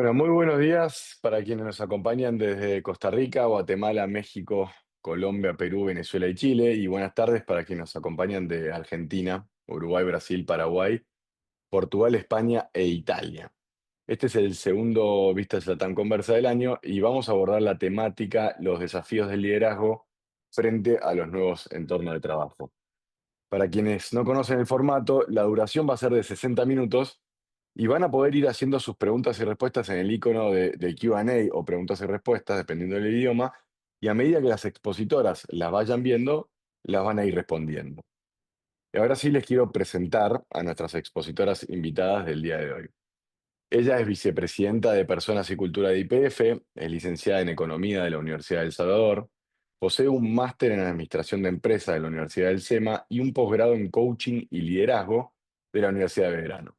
Bueno, muy buenos días para quienes nos acompañan desde Costa Rica, Guatemala, México, Colombia, Perú, Venezuela y Chile. Y buenas tardes para quienes nos acompañan de Argentina, Uruguay, Brasil, Paraguay, Portugal, España e Italia. Este es el segundo Vistas Latam Conversa del año y vamos a abordar la temática, los desafíos del liderazgo frente a los nuevos entornos de trabajo. Para quienes no conocen el formato, la duración va a ser de 60 minutos y van a poder ir haciendo sus preguntas y respuestas en el icono de Q&A o preguntas y respuestas, dependiendo del idioma, y a medida que las expositoras las vayan viendo, las van a ir respondiendo. Y ahora sí les quiero presentar a nuestras expositoras invitadas del día de hoy. Ella es vicepresidenta de Personas y Cultura de YPF, es licenciada en Economía de la Universidad de El Salvador, posee un máster en Administración de Empresas de la Universidad del SEMA y un posgrado en Coaching y Liderazgo de la Universidad de Belgrano.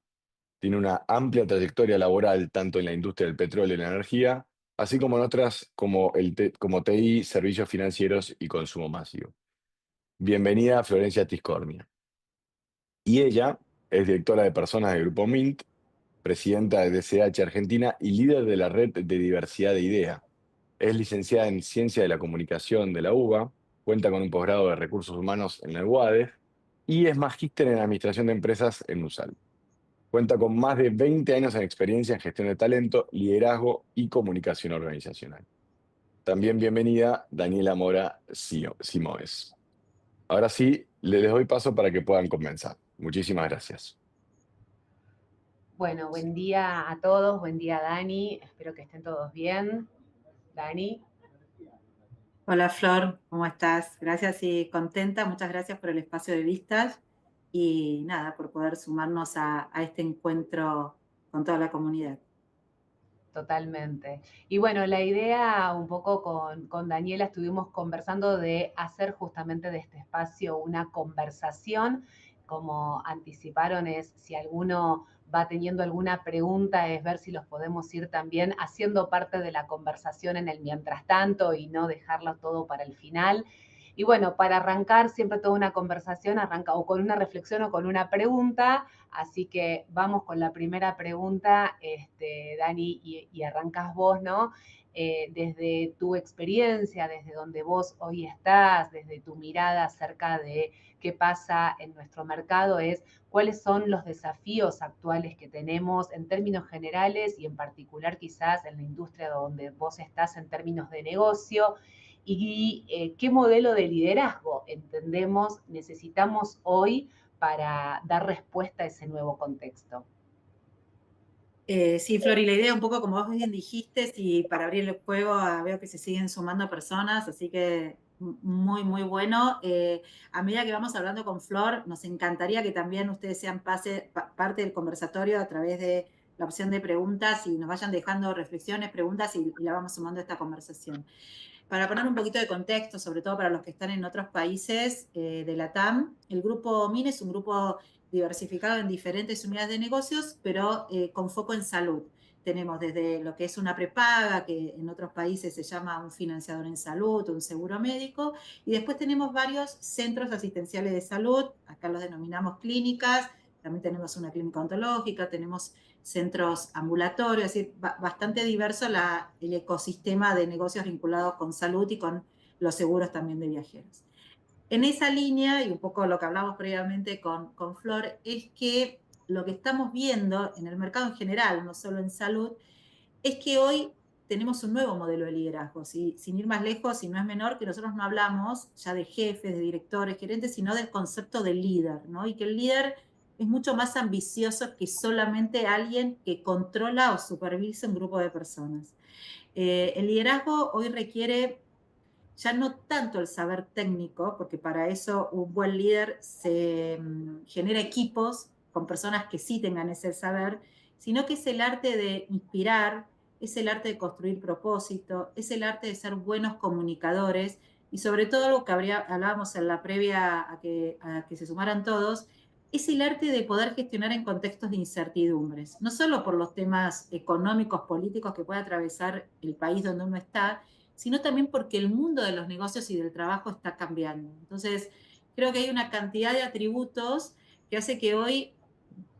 Tiene una amplia trayectoria laboral tanto en la industria del petróleo y la energía, así como en otras como TI, servicios financieros y consumo masivo. Bienvenida, Florencia Tiscornia. Y ella es directora de personas del Grupo Mint, presidenta de DCH Argentina y líder de la red de diversidad de IDEA. Es licenciada en Ciencia de la Comunicación de la UBA, cuenta con un posgrado de Recursos Humanos en la UADE y es magíster en Administración de Empresas en USAL. Cuenta con más de 20 años en experiencia en gestión de talento, liderazgo y comunicación organizacional. También bienvenida Daniela Mora Simoes. Ahora sí, les doy paso para que puedan comenzar. Muchísimas gracias. Bueno, buen día a todos, buen día Dani, espero que estén todos bien. Dani. Hola Flor, ¿cómo estás? Gracias y contenta, muchas gracias por el espacio de vistas y nada, por poder sumarnos a este encuentro con toda la comunidad. Totalmente. Y bueno, la idea un poco con Daniela estuvimos conversando de hacer justamente de este espacio una conversación. Como anticiparon, es si alguno va teniendo alguna pregunta, es ver si los podemos ir también haciendo parte de la conversación en el mientras tanto y no dejarlo todo para el final. Y bueno, para arrancar siempre toda una conversación arranca o con una reflexión o con una pregunta. Así que vamos con la primera pregunta, Dani, y arrancas vos, ¿no? Desde tu experiencia, desde donde vos hoy estás, desde tu mirada acerca de qué pasa en nuestro mercado, es cuáles son los desafíos actuales que tenemos en términos generales y en particular quizás en la industria donde vos estás en términos de negocio y qué modelo de liderazgo entendemos necesitamos hoy para dar respuesta a ese nuevo contexto. Sí, Flor, y la idea un poco como vos bien dijiste, y para abrir el juego veo que se siguen sumando personas, así que muy, muy bueno. A medida que vamos hablando con Flor, nos encantaría que también ustedes sean parte del conversatorio a través de la opción de preguntas y nos vayan dejando reflexiones, preguntas y la vamos sumando a esta conversación. Para poner un poquito de contexto, sobre todo para los que están en otros países de LATAM, el grupo MIN es un grupo diversificado en diferentes unidades de negocios, pero con foco en salud. Tenemos desde lo que es una prepaga, que en otros países se llama un financiador en salud, un seguro médico, y después tenemos varios centros asistenciales de salud, acá los denominamos clínicas, también tenemos una clínica ontológica, tenemos centros ambulatorios, es decir, bastante diverso el ecosistema de negocios vinculados con salud y con los seguros también de viajeros. En esa línea, y un poco lo que hablamos previamente con Flor, es que lo que estamos viendo en el mercado en general, no solo en salud, es que hoy tenemos un nuevo modelo de liderazgo, ¿sí? Sin ir más lejos, y no es menor, que nosotros no hablamos ya de jefes, de directores, gerentes, sino del concepto de líder, ¿no? Y que el líder es mucho más ambicioso que solamente alguien que controla o supervisa un grupo de personas. El liderazgo hoy requiere ya no tanto el saber técnico, porque para eso un buen líder se genera equipos con personas que sí tengan ese saber, sino que es el arte de inspirar, es el arte de construir propósito, es el arte de ser buenos comunicadores y sobre todo lo que hablábamos en la previa a que se sumaran todos, es el arte de poder gestionar en contextos de incertidumbres, no solo por los temas económicos, políticos que puede atravesar el país donde uno está, sino también porque el mundo de los negocios y del trabajo está cambiando. Entonces, creo que hay una cantidad de atributos que hace que hoy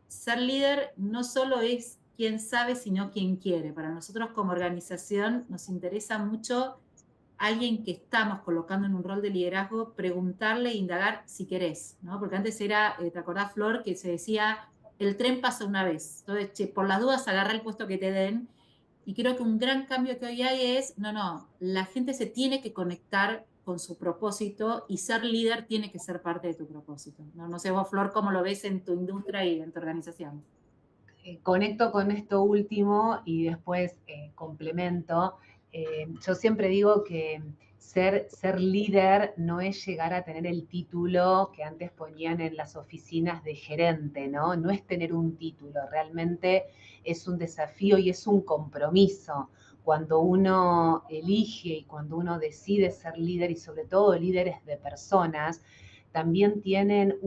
ser líder no solo es quién sabe, sino quién quiere. Para nosotros como organización nos interesa mucho alguien que estamos colocando en un rol de liderazgo, preguntarle e indagar si querés, ¿no? Porque antes era, ¿te acordás, Flor, que se decía, el tren pasa una vez? Entonces, che, por las dudas agarra el puesto que te den. Y creo que un gran cambio que hoy hay es, no, la gente se tiene que conectar con su propósito y ser líder tiene que ser parte de tu propósito. No sé vos, Flor, cómo lo ves en tu industria y en tu organización. Conecto con esto último y después complemento. Yo siempre digo que ser líder no es llegar a tener el título que antes ponían en las oficinas de gerente, ¿no? No es tener un título, realmente es un desafío y es un compromiso. Cuando uno elige y cuando uno decide ser líder y sobre todo líderes de personas, también tienen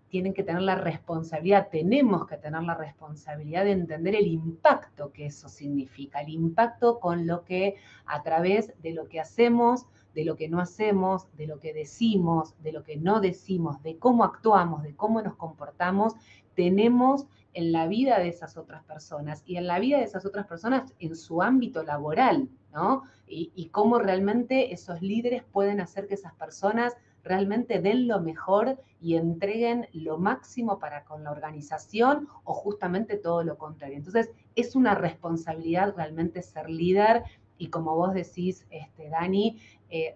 que tener la responsabilidad, tenemos que tener la responsabilidad de entender el impacto que eso significa, el impacto con lo que a través de lo que hacemos, de lo que no hacemos, de lo que decimos, de lo que no decimos, de cómo actuamos, de cómo nos comportamos, tenemos en la vida de esas otras personas y en la vida de esas otras personas en su ámbito laboral, ¿no? Y cómo realmente esos líderes pueden hacer que esas personas realmente den lo mejor y entreguen lo máximo para con la organización o justamente todo lo contrario. Entonces, es una responsabilidad realmente ser líder y como vos decís, Dani,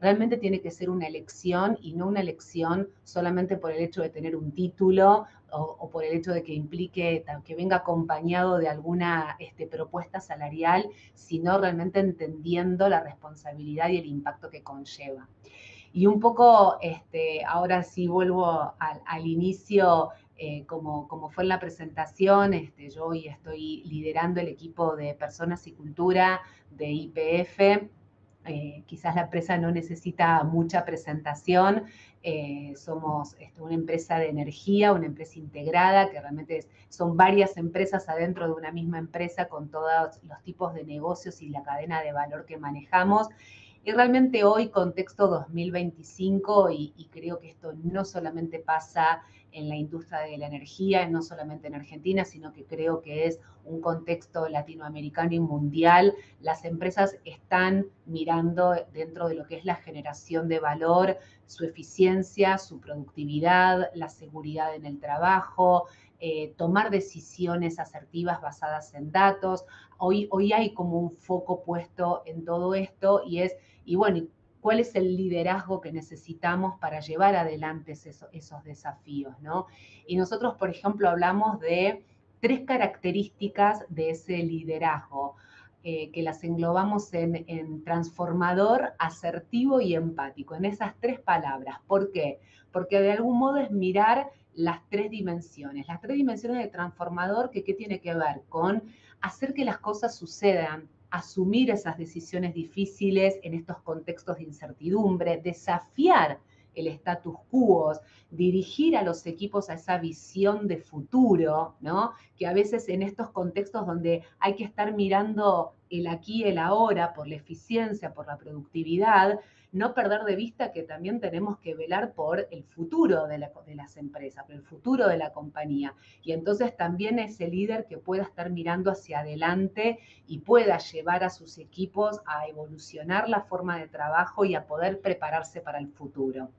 realmente tiene que ser una elección y no una elección solamente por el hecho de tener un título o por el hecho de que implique, que venga acompañado de alguna propuesta salarial, sino realmente entendiendo la responsabilidad y el impacto que conlleva. Y un poco, ahora sí vuelvo al inicio, como fue en la presentación, yo hoy estoy liderando el equipo de Personas y Cultura de YPF. Quizás la empresa no necesita mucha presentación. Somos una empresa de energía, una empresa integrada, que realmente son varias empresas adentro de una misma empresa con todos los tipos de negocios y la cadena de valor que manejamos. Y realmente hoy, contexto 2025, y creo que esto no solamente pasa en la industria de la energía, no solamente en Argentina, sino que creo que es un contexto latinoamericano y mundial, las empresas están mirando dentro de lo que es la generación de valor, su eficiencia, su productividad, la seguridad en el trabajo, tomar decisiones asertivas basadas en datos. Hoy hay como un foco puesto en todo esto y bueno, ¿cuál es el liderazgo que necesitamos para llevar adelante esos desafíos, ¿no? Y nosotros, por ejemplo, hablamos de 3 características de ese liderazgo, que las englobamos en transformador, asertivo y empático, en esas 3 palabras. ¿Por qué? Porque de algún modo es mirar las 3 dimensiones. Las 3 dimensiones de transformador, ¿qué tiene que ver? Con hacer que las cosas sucedan, asumir esas decisiones difíciles en estos contextos de incertidumbre, desafiar el status quo, dirigir a los equipos a esa visión de futuro, ¿no? Que a veces en estos contextos donde hay que estar mirando el aquí y el ahora por la eficiencia, por la productividad, no perder de vista que también tenemos que velar por el futuro de las empresas, por el futuro de la compañía. Y entonces también ese líder que pueda estar mirando hacia adelante y pueda llevar a sus equipos a evolucionar la forma de trabajo y a poder prepararse para el futuro.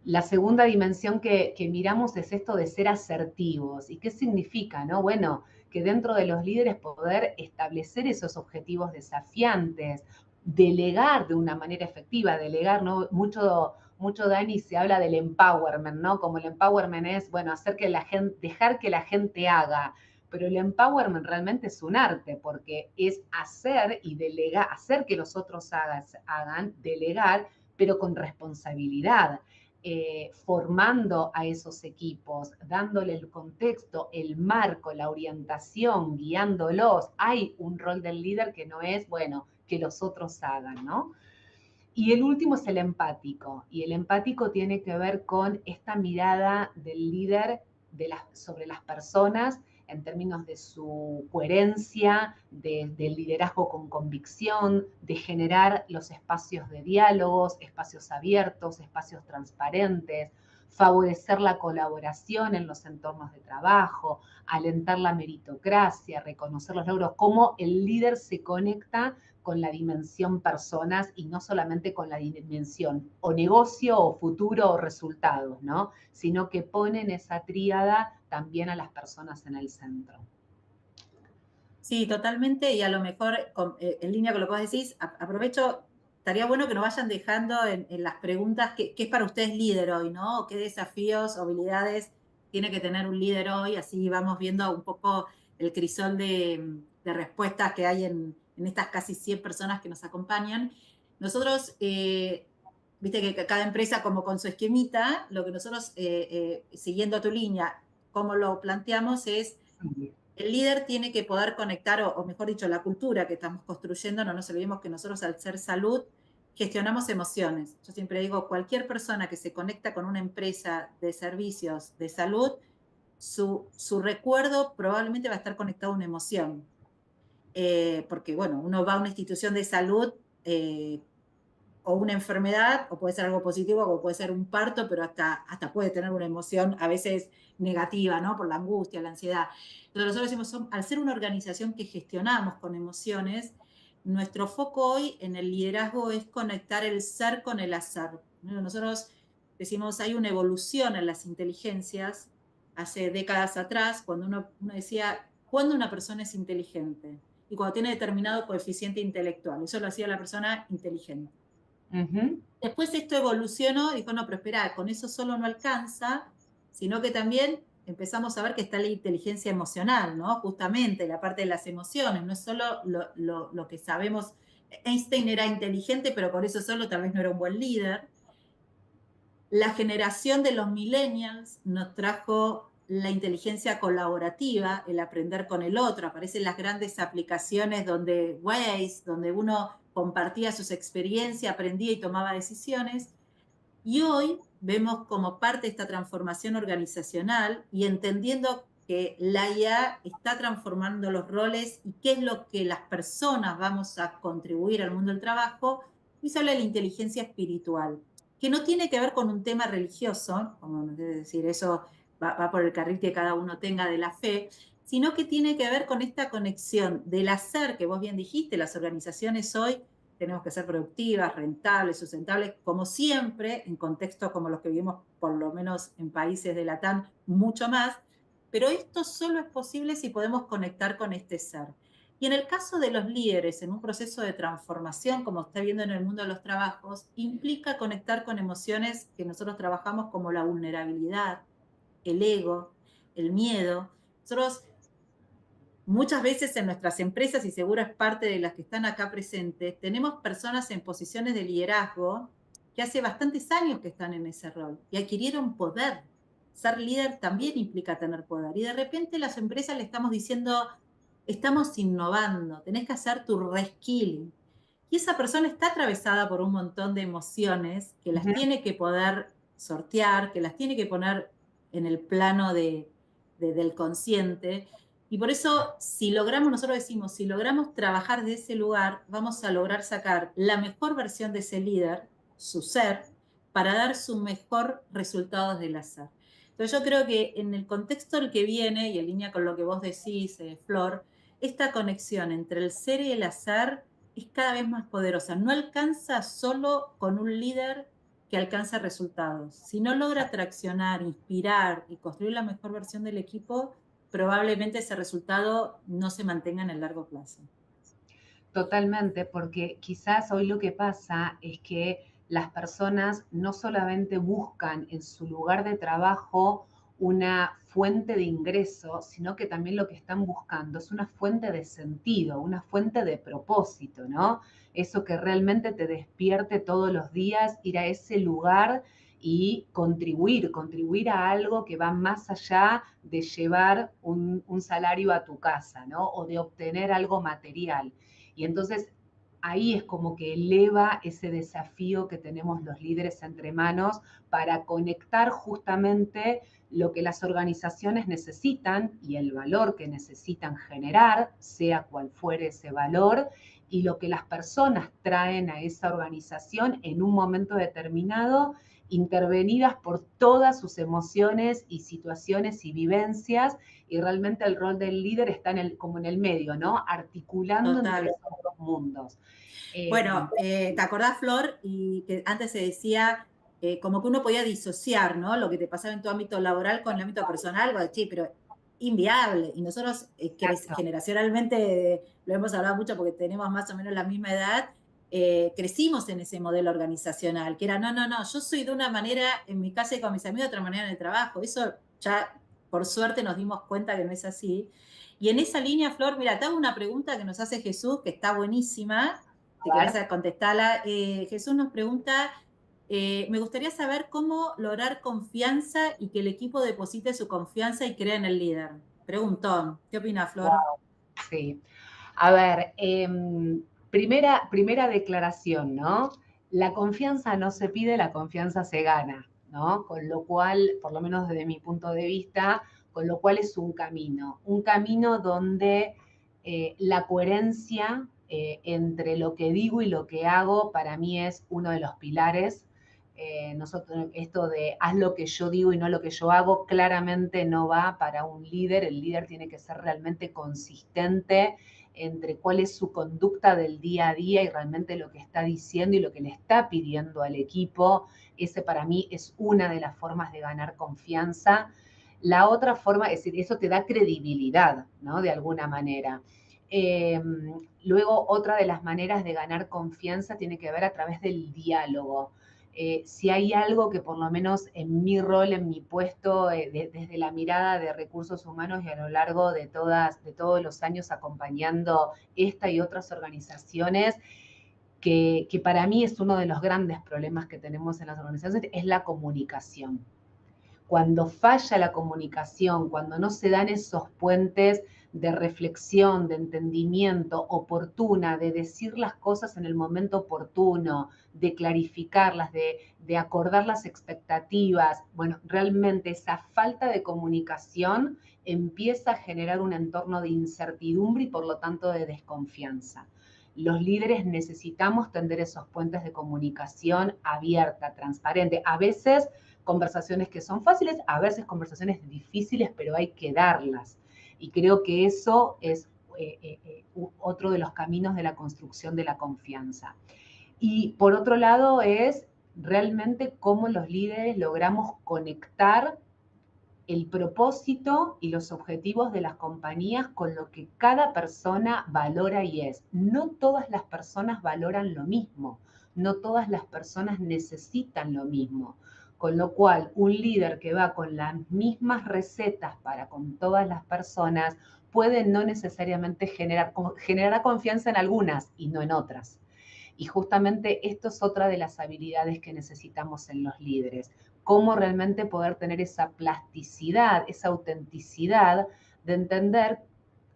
La segunda dimensión que miramos es esto de ser asertivos. ¿Y qué significa? ¿No? Bueno, que dentro de los líderes poder establecer esos objetivos desafiantes, delegar de una manera efectiva, delegar, ¿no? Mucho, Dani, se habla del empowerment, ¿no? Como el empowerment es, bueno, hacer que la gente, dejar que la gente haga. Pero el empowerment realmente es un arte, porque es hacer y delegar, hacer que los otros hagan, delegar, pero con responsabilidad. Formando a esos equipos, dándole el contexto, el marco, la orientación, guiándolos. Hay un rol del líder que no es, bueno, que los otros hagan, ¿no? Y el último es el empático. Y el empático tiene que ver con esta mirada del líder sobre las personas en términos de su coherencia, del liderazgo con convicción, de generar los espacios de diálogos, espacios abiertos, espacios transparentes, favorecer la colaboración en los entornos de trabajo, alentar la meritocracia, reconocer los logros, cómo el líder se conecta con la dimensión personas y no solamente con la dimensión o negocio o futuro o resultados, ¿no? Sino que ponen esa tríada también a las personas en el centro. Sí, totalmente, y a lo mejor en línea con lo que vos decís, aprovecho, estaría bueno que nos vayan dejando en las preguntas qué es para ustedes líder hoy, ¿no? O qué desafíos o habilidades tiene que tener un líder hoy, así vamos viendo un poco el crisol de respuestas que hay en estas casi 100 personas que nos acompañan. Nosotros, viste que cada empresa como con su esquemita, lo que nosotros, siguiendo tu línea, como lo planteamos es el líder tiene que poder conectar, o mejor dicho, la cultura que estamos construyendo. No nos olvidemos que nosotros al ser salud gestionamos emociones. Yo siempre digo, cualquier persona que se conecta con una empresa de servicios de salud, su recuerdo probablemente va a estar conectado a una emoción. Porque, bueno, uno va a una institución de salud o una enfermedad, o puede ser algo positivo, o puede ser un parto, pero hasta puede tener una emoción a veces negativa, ¿no? Por la angustia, la ansiedad. Entonces nosotros decimos, al ser una organización que gestionamos con emociones, nuestro foco hoy en el liderazgo es conectar el ser con el hacer, ¿no? Nosotros decimos, hay una evolución en las inteligencias. Hace décadas atrás, cuando uno decía, ¿cuándo una persona es inteligente? Y cuando tiene determinado coeficiente intelectual. Eso lo hacía la persona inteligente. Después esto evolucionó y dijo, no, pero espera, con eso solo no alcanza, sino que también empezamos a ver que está la inteligencia emocional, ¿no? Justamente la parte de las emociones, no es solo lo que sabemos. Einstein era inteligente, pero por eso solo tal vez no era un buen líder. La generación de los millennials nos trajo la inteligencia colaborativa, el aprender con el otro. Aparecen las grandes aplicaciones donde Waze, donde uno compartía sus experiencias, aprendía y tomaba decisiones. Y hoy vemos como parte de esta transformación organizacional y entendiendo que la IA está transformando los roles y qué es lo que las personas vamos a contribuir al mundo del trabajo, y se habla de la inteligencia espiritual, que no tiene que ver con un tema religioso, como es decir, eso va por el carril que cada uno tenga de la fe, sino que tiene que ver con esta conexión del hacer, que vos bien dijiste, las organizaciones hoy tenemos que ser productivas, rentables, sustentables, como siempre, en contextos como los que vivimos, por lo menos en países de Latam, mucho más, pero esto solo es posible si podemos conectar con este ser. Y en el caso de los líderes, en un proceso de transformación, como está viendo en el mundo de los trabajos, implica conectar con emociones que nosotros trabajamos como la vulnerabilidad, el ego, el miedo. Nosotros muchas veces en nuestras empresas, y seguro es parte de las que están acá presentes, tenemos personas en posiciones de liderazgo que hace bastantes años que están en ese rol y adquirieron poder. Ser líder también implica tener poder. Y de repente las empresas le estamos diciendo, estamos innovando, tenés que hacer tu reskilling. Y esa persona está atravesada por un montón de emociones que las tiene que poder sortear, que las tiene que poner en el plano del consciente. Y por eso, si logramos, nosotros decimos, si logramos trabajar de ese lugar, vamos a lograr sacar la mejor versión de ese líder, su ser, para dar su mejor resultado del hacer. Entonces yo creo que en el contexto del que viene, y en línea con lo que vos decís, Flor, esta conexión entre el ser y el hacer es cada vez más poderosa. No alcanza solo con un líder que alcanza resultados. Si no logra traccionar, inspirar y construir la mejor versión del equipo, probablemente ese resultado no se mantenga en el largo plazo. Totalmente, porque quizás hoy lo que pasa es que las personas no solamente buscan en su lugar de trabajo una fuente de ingreso, sino que también lo que están buscando es una fuente de sentido, una fuente de propósito, ¿no? Eso que realmente te despierte todos los días, ir a ese lugar y contribuir a algo que va más allá de llevar un salario a tu casa, ¿no? O de obtener algo material. Y entonces ahí es como que eleva ese desafío que tenemos los líderes entre manos para conectar justamente lo que las organizaciones necesitan y el valor que necesitan generar, sea cual fuere ese valor, y lo que las personas traen a esa organización en un momento determinado intervenidas por todas sus emociones y situaciones y vivencias, y realmente el rol del líder está como en el medio, ¿no? Articulando entre Total. esos dos mundos. Bueno, ¿te acordás, Flor? Y que antes se decía como que uno podía disociar, ¿no? Lo que te pasaba en tu ámbito laboral con el ámbito personal, bueno, sí, pero inviable. Y nosotros Exacto. generacionalmente, lo hemos hablado mucho porque tenemos más o menos la misma edad, crecimos en ese modelo organizacional, que era, no, no, no, yo soy de una manera en mi casa y con mis amigos, de otra manera en el trabajo. Eso ya, por suerte, nos dimos cuenta que no es así. Y en esa línea, Flor, mira, te hago una pregunta que nos hace Jesús, que está buenísima. Si A querés ver. contestarla, Jesús nos pregunta, me gustaría saber cómo lograr confianza y que el equipo deposite su confianza y crea en el líder. Preguntón. ¿Qué opina, Flor? Wow, sí. A ver, primera declaración, ¿no? La confianza no se pide, la confianza se gana, ¿no? Con lo cual, por lo menos desde mi punto de vista, con lo cual es un camino donde la coherencia entre lo que digo y lo que hago para mí es uno de los pilares. Nosotros, esto de haz lo que yo digo y no lo que yo hago, claramente no va para un líder. El líder tiene que ser realmente consistente entre cuál es su conducta del día a día y realmente lo que está diciendo y lo que le está pidiendo al equipo. Ese para mí es una de las formas de ganar confianza. La otra forma, es decir, eso te da credibilidad, ¿no? De alguna manera. Eh, Luego, otra de las maneras de ganar confianza tiene que ver a través del diálogo. Si hay algo que por lo menos en mi rol, en mi puesto, desde la mirada de recursos humanos y a lo largo de todos los años acompañando esta y otras organizaciones, que para mí es uno de los grandes problemas que tenemos en las organizaciones, es la comunicación. Cuando falla la comunicación, cuando no se dan esos puentes de reflexión, de entendimiento oportuna, de decir las cosas en el momento oportuno, de clarificarlas, de acordar las expectativas, bueno, realmente esa falta de comunicación empieza a generar un entorno de incertidumbre y por lo tanto de desconfianza. Los líderes necesitamos tender esos puentes de comunicación abierta, transparente. A veces conversaciones que son fáciles, a veces conversaciones difíciles, pero hay que darlas. Y creo que eso es otro de los caminos de la construcción de la confianza. Y por otro lado es realmente cómo los líderes logramos conectar el propósito y los objetivos de las compañías con lo que cada persona valora y es. No todas las personas valoran lo mismo, no todas las personas necesitan lo mismo. Con lo cual, un líder que va con las mismas recetas para con todas las personas puede no necesariamente generar confianza en algunas y no en otras. Y justamente esto es otra de las habilidades que necesitamos en los líderes. Cómo realmente poder tener esa plasticidad, esa autenticidad de entender,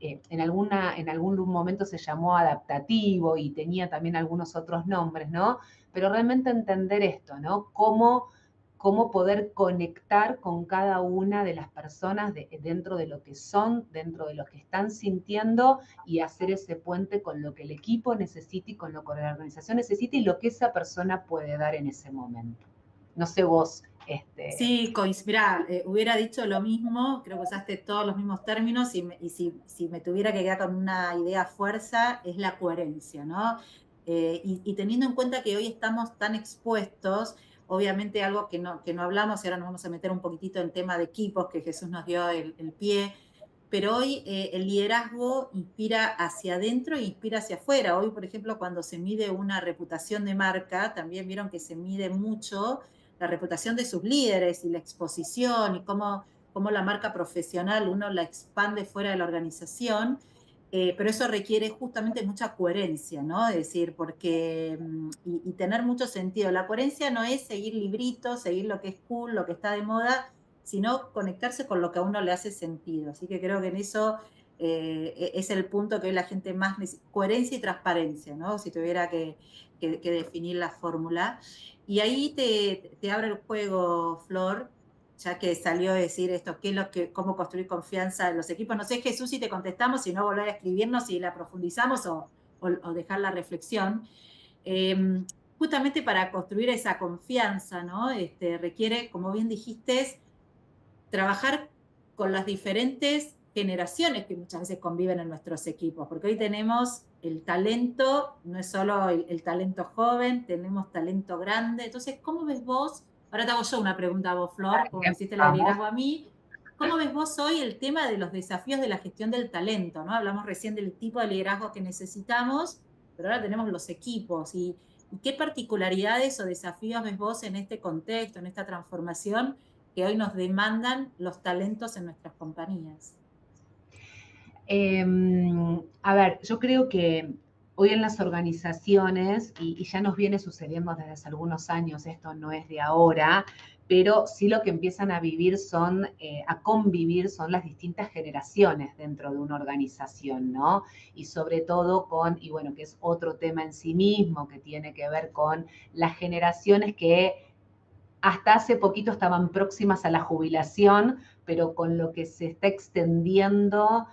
en algún momento se llamó adaptativo y tenía también algunos otros nombres, ¿no? Pero realmente entender esto, ¿no? Cómo poder conectar con cada una de las personas dentro de lo que son, dentro de lo que están sintiendo y hacer ese puente con lo que el equipo necesita y con lo que la organización necesita y lo que esa persona puede dar en ese momento. No sé vos. Sí, mirá, hubiera dicho lo mismo, creo que usaste todos los mismos términos y si me tuviera que quedar con una idea fuerza, es la coherencia, ¿no? Y teniendo en cuenta que hoy estamos tan expuestos, obviamente algo que no hablamos, y ahora nos vamos a meter un poquitito en tema de equipos, que Jesús nos dio el pie, pero hoy el liderazgo inspira hacia adentro e inspira hacia afuera. Hoy, por ejemplo, cuando se mide una reputación de marca, también vieron que se mide mucho la reputación de sus líderes y la exposición y cómo la marca profesional uno la expande fuera de la organización. Pero eso requiere justamente mucha coherencia, ¿no? Es decir, porque, y tener mucho sentido. La coherencia no es seguir libritos, seguir lo que es cool, lo que está de moda, sino conectarse con lo que a uno le hace sentido. Así que creo que en eso es el punto que hoy la gente más necesita, coherencia y transparencia, ¿no? Si tuviera que definir la fórmula. Y ahí te abre el juego, Flor, ya que salió a decir esto, cómo construir confianza en los equipos. No sé, Jesús, si te contestamos, si no volver a escribirnos, si la profundizamos o dejar la reflexión. justamente para construir esa confianza, ¿no? Requiere, como bien dijiste, trabajar con las diferentes generaciones que muchas veces conviven en nuestros equipos, porque hoy tenemos el talento, no es solo el talento joven, tenemos talento grande. Entonces, ¿cómo ves vos? Ahora te hago yo una pregunta a vos, Flor, como me hiciste la de Vamos. liderazgo a mí. ¿Cómo ves vos hoy el tema de los desafíos de la gestión del talento, ¿no? Hablamos recién del tipo de liderazgo que necesitamos, pero ahora tenemos los equipos. ¿Y qué particularidades o desafíos ves vos en este contexto, en esta transformación que hoy nos demandan los talentos en nuestras compañías? A ver, yo creo que hoy en las organizaciones, y ya nos viene sucediendo desde hace algunos años, esto no es de ahora, pero sí lo que empiezan a vivir son, a convivir son las distintas generaciones dentro de una organización, ¿no? Y sobre todo con, y bueno, que es otro tema en sí mismo, que tiene que ver con las generaciones que hasta hace poquito estaban próximas a la jubilación, pero con lo que se está extendiendo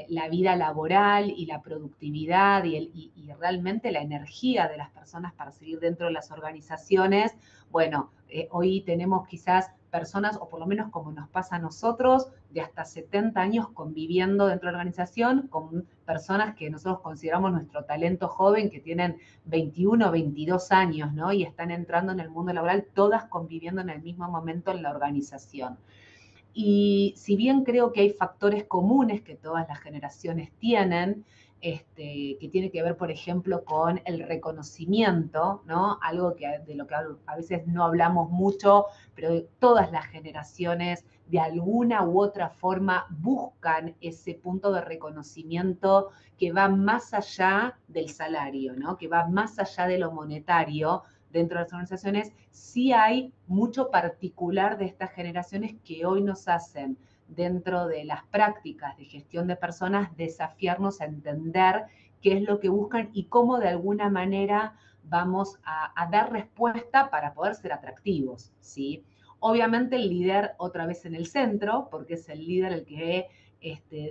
la vida laboral y la productividad y realmente la energía de las personas para seguir dentro de las organizaciones, bueno, hoy tenemos quizás personas, o por lo menos como nos pasa a nosotros, de hasta 70 años conviviendo dentro de la organización con personas que nosotros consideramos nuestro talento joven, que tienen 21 o 22 años, ¿no? Y están entrando en el mundo laboral, todas conviviendo en el mismo momento en la organización. Y si bien creo que hay factores comunes que todas las generaciones tienen, que tiene que ver, por ejemplo, con el reconocimiento, ¿no? Algo de lo que a veces no hablamos mucho, pero todas las generaciones de alguna u otra forma buscan ese punto de reconocimiento que va más allá del salario, ¿no? Que va más allá de lo monetario dentro de las organizaciones. Sí hay mucho particular de estas generaciones que hoy nos hacen, dentro de las prácticas de gestión de personas, desafiarnos a entender qué es lo que buscan y cómo de alguna manera vamos a dar respuesta para poder ser atractivos, ¿sí? Obviamente el líder otra vez en el centro, porque es el líder el que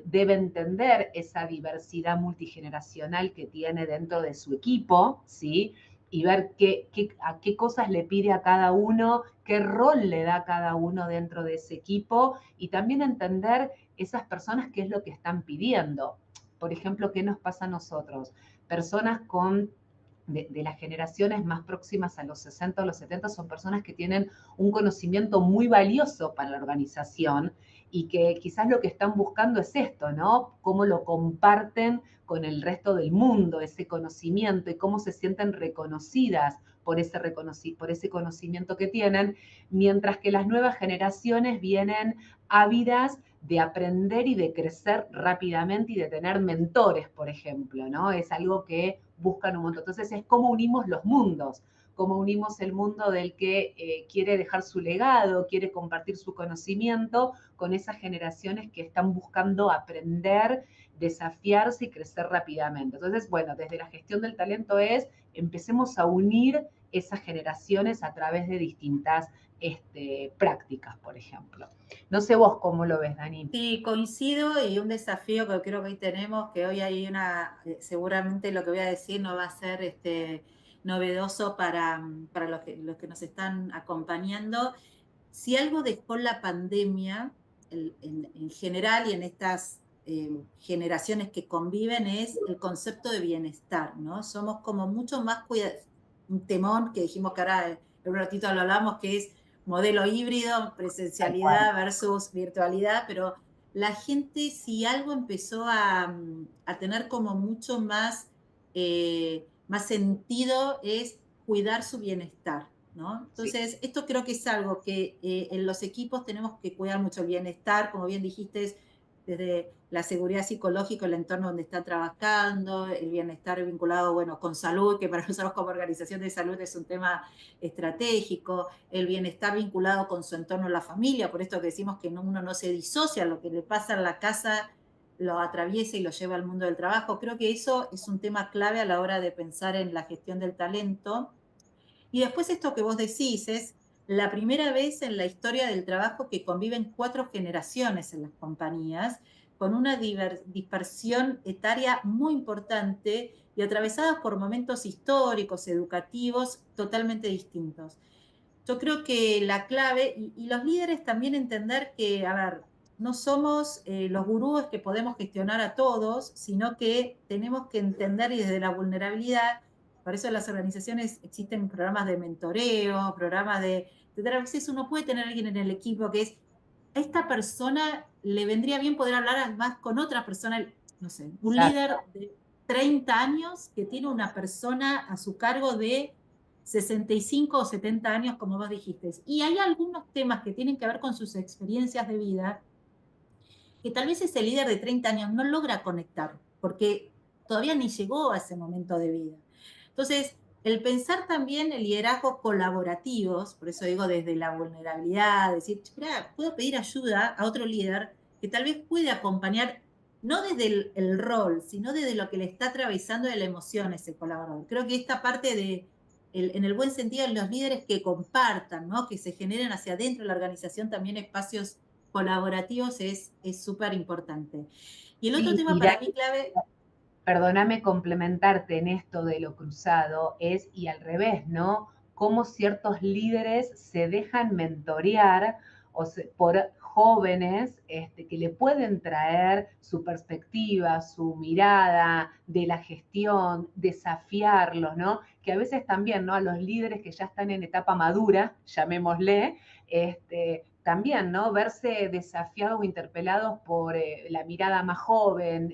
debe entender esa diversidad multigeneracional que tiene dentro de su equipo, ¿sí? Y ver a qué cosas le pide a cada uno, qué rol le da a cada uno dentro de ese equipo y también entender esas personas qué es lo que están pidiendo. Por ejemplo, ¿qué nos pasa a nosotros? Personas de las generaciones más próximas a los 60 o los 70 son personas que tienen un conocimiento muy valioso para la organización y que quizás lo que están buscando es esto, ¿no? Cómo lo comparten con el resto del mundo, ese conocimiento y cómo se sienten reconocidas por ese conocimiento que tienen, mientras que las nuevas generaciones vienen ávidas de aprender y de crecer rápidamente y de tener mentores, por ejemplo, ¿no? Es algo que buscan un montón. Entonces es cómo unimos los mundos, cómo unimos el mundo del que quiere dejar su legado, quiere compartir su conocimiento, con esas generaciones que están buscando aprender, desafiarse y crecer rápidamente. Entonces, bueno, desde la gestión del talento empecemos a unir esas generaciones a través de distintas prácticas, por ejemplo. No sé vos cómo lo ves, Dani. Sí, coincido y un desafío que creo que hoy tenemos, que hoy hay seguramente lo que voy a decir no va a ser novedoso para los que nos están acompañando. Si algo dejó la pandemia en general y en estas generaciones que conviven es el concepto de bienestar, ¿no? Somos como mucho más un temón que dijimos que ahora en un ratito lo hablamos, que es modelo híbrido, presencialidad versus virtualidad, pero la gente, si algo empezó a tener como mucho más sentido, es cuidar su bienestar, ¿no? Entonces, esto creo que es algo que en los equipos tenemos que cuidar mucho el bienestar, como bien dijiste, desde la seguridad psicológica, el entorno donde está trabajando, el bienestar vinculado, bueno, con salud, que para nosotros como organización de salud es un tema estratégico, el bienestar vinculado con su entorno, la familia, por esto que decimos que uno no se disocia, lo que le pasa en la casa lo atraviesa y lo lleva al mundo del trabajo. Creo que eso es un tema clave a la hora de pensar en la gestión del talento. Y después esto que vos decís es la primera vez en la historia del trabajo que conviven 4 generaciones en las compañías, con una dispersión etaria muy importante y atravesadas por momentos históricos, educativos, totalmente distintos. Yo creo que la clave, y los líderes también entender que, a ver, no somos los gurúes que podemos gestionar a todos, sino que tenemos que entender y desde la vulnerabilidad, por eso en las organizaciones existen programas de mentoreo, programas de... A veces uno puede tener a alguien en el equipo que es, a esta persona le vendría bien poder hablar además con otra persona, no sé, un líder Exacto. de 30 años que tiene una persona a su cargo de 65 o 70 años, como vos dijiste. Y hay algunos temas que tienen que ver con sus experiencias de vida que tal vez ese líder de 30 años no logra conectar, porque todavía ni llegó a ese momento de vida. Entonces, el pensar también en liderazgos colaborativos, por eso digo desde la vulnerabilidad, decir, mira, puedo pedir ayuda a otro líder que tal vez puede acompañar, no desde el rol, sino desde lo que le está atravesando de la emoción ese colaborador. Creo que esta parte de, en el buen sentido, de los líderes que compartan, ¿no? Que se generen hacia adentro de la organización también espacios colaborativos es súper importante. Y el otro Sí, tema y para mí clave... perdóname complementarte en esto de lo cruzado, es y al revés, ¿no? Cómo ciertos líderes se dejan mentorear por jóvenes que le pueden traer su perspectiva, su mirada de la gestión, desafiarlos, ¿no? Que a veces también, ¿no? A los líderes que ya están en etapa madura, llamémosle, también, ¿no? Verse desafiados o interpelados por la mirada más joven,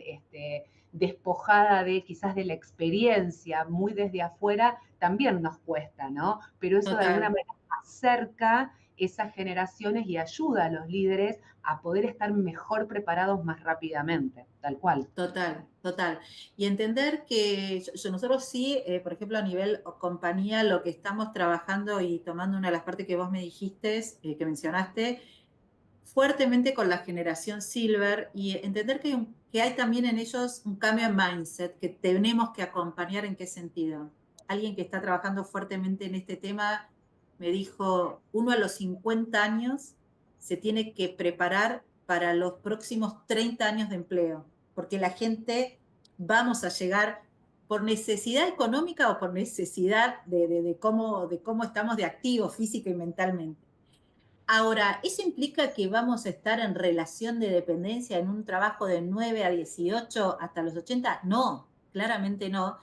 despojada de quizás de la experiencia, muy desde afuera, también nos cuesta, ¿no? Pero eso de alguna Total. manera acerca esas generaciones y ayuda a los líderes a poder estar mejor preparados más rápidamente, tal cual. Total, total. Y entender que nosotros sí, por ejemplo, a nivel compañía, lo que estamos trabajando y tomando una de las partes que vos me dijiste, que mencionaste, fuertemente con la generación Silver y entender que hay también en ellos un cambio en mindset que tenemos que acompañar. ¿En qué sentido? Alguien que está trabajando fuertemente en este tema me dijo, uno a los 50 años se tiene que preparar para los próximos 30 años de empleo, porque la gente vamos a llegar por necesidad económica o por necesidad de cómo estamos de activos física y mentalmente. Ahora, ¿eso implica que vamos a estar en relación de dependencia en un trabajo de 9 a 18 hasta los 80? No, claramente no.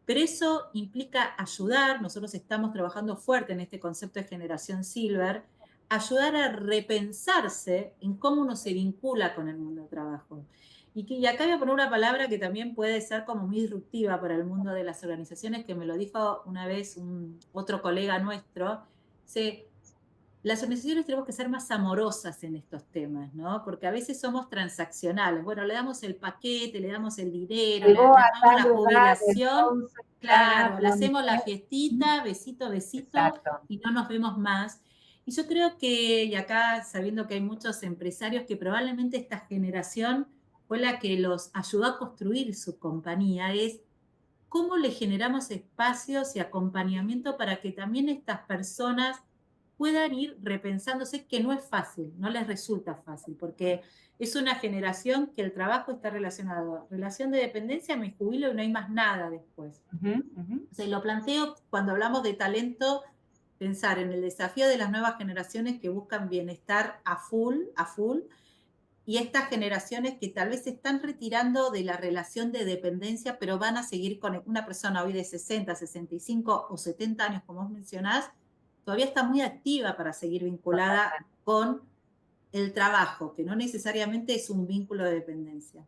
Pero eso implica ayudar, nosotros estamos trabajando fuerte en este concepto de generación Silver, ayudar a repensarse en cómo uno se vincula con el mundo del trabajo. Y acá voy a poner una palabra que también puede ser como muy disruptiva para el mundo de las organizaciones, que me lo dijo una vez otro colega nuestro. Se, las organizaciones tenemos que ser más amorosas en estos temas, ¿no? Porque a veces somos transaccionales. Bueno, le damos el paquete, le damos el dinero, le Llegó a armamos tal la lugar, jubilación, entonces ya claro, le hacemos la pronto. fiestita, besito, besito, Exacto. y no nos vemos más. Y yo creo que, y acá sabiendo que hay muchos empresarios que probablemente esta generación fue la que los ayudó a construir su compañía, es cómo le generamos espacios y acompañamiento para que también estas personas puedan ir repensándose, que no es fácil, no les resulta fácil, porque es una generación que el trabajo está relacionado a relación de dependencia, me jubilo y no hay más nada después. Uh-huh, uh-huh. O sea, lo planteo cuando hablamos de talento, pensar en el desafío de las nuevas generaciones que buscan bienestar a full, y estas generaciones que tal vez se están retirando de la relación de dependencia, pero van a seguir con una persona hoy de 60, 65 o 70 años, como vos mencionás, todavía está muy activa para seguir vinculada Totalmente, con el trabajo, que no necesariamente es un vínculo de dependencia.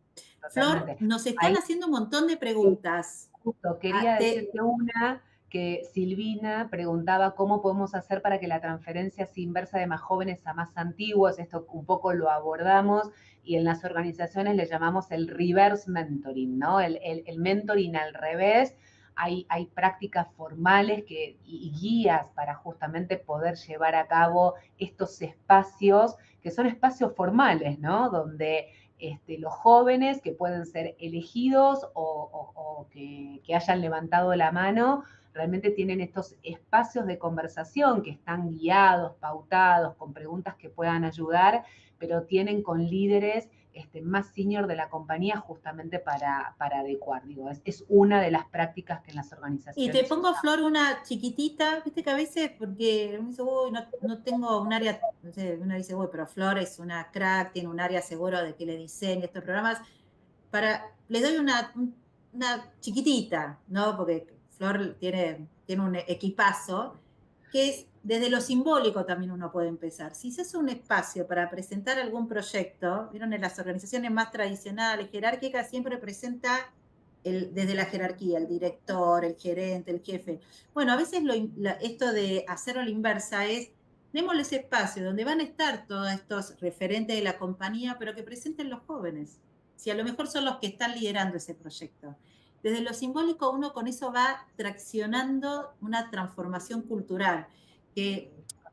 Flor, totalmente. nos están Ahí haciendo un montón de preguntas. justo Ah, quería decirte una que Silvina preguntaba cómo podemos hacer para que la transferencia sea inversa de más jóvenes a más antiguos. Esto un poco lo abordamos y en las organizaciones le llamamos el reverse mentoring, ¿no? El mentoring al revés. Hay prácticas formales y guías para justamente poder llevar a cabo estos espacios, que son espacios formales, ¿no? Donde los jóvenes que pueden ser elegidos o que hayan levantado la mano, realmente tienen estos espacios de conversación que están guiados, pautados, con preguntas que puedan ayudar, pero tienen con líderes más senior de la compañía justamente para adecuar. Digo, es una de las prácticas que en las Y te organizaciones pongo, usamos. Flor, una chiquitita, viste que a veces, porque uno dice, uy, no tengo un área, no sé, uno dice, uy, pero Flor es una crack, tiene un área seguro de que le diseñe estos programas. Les doy una chiquitita, ¿no? Porque Flor tiene un equipazo, que es desde lo simbólico también uno puede empezar. Si se hace un espacio para presentar algún proyecto, vieron, en las organizaciones más tradicionales, jerárquicas, siempre presenta desde la jerarquía, el director, el gerente, el jefe. Bueno, a veces esto de hacerlo a la inversa es, démosle ese espacio donde van a estar todos estos referentes de la compañía, pero que presenten los jóvenes. Si a lo mejor son los que están liderando ese proyecto. Desde lo simbólico uno con eso va traccionando una transformación cultural, que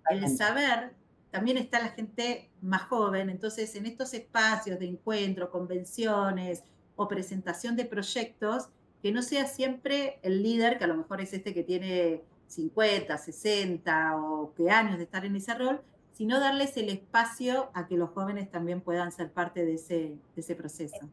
el Totalmente. saber también está la gente más joven, entonces en estos espacios de encuentro, convenciones o presentación de proyectos, que no sea siempre el líder, que a lo mejor es este que tiene 50, 60 o que años de estar en ese rol, sino darles el espacio a que los jóvenes también puedan ser parte de ese proceso.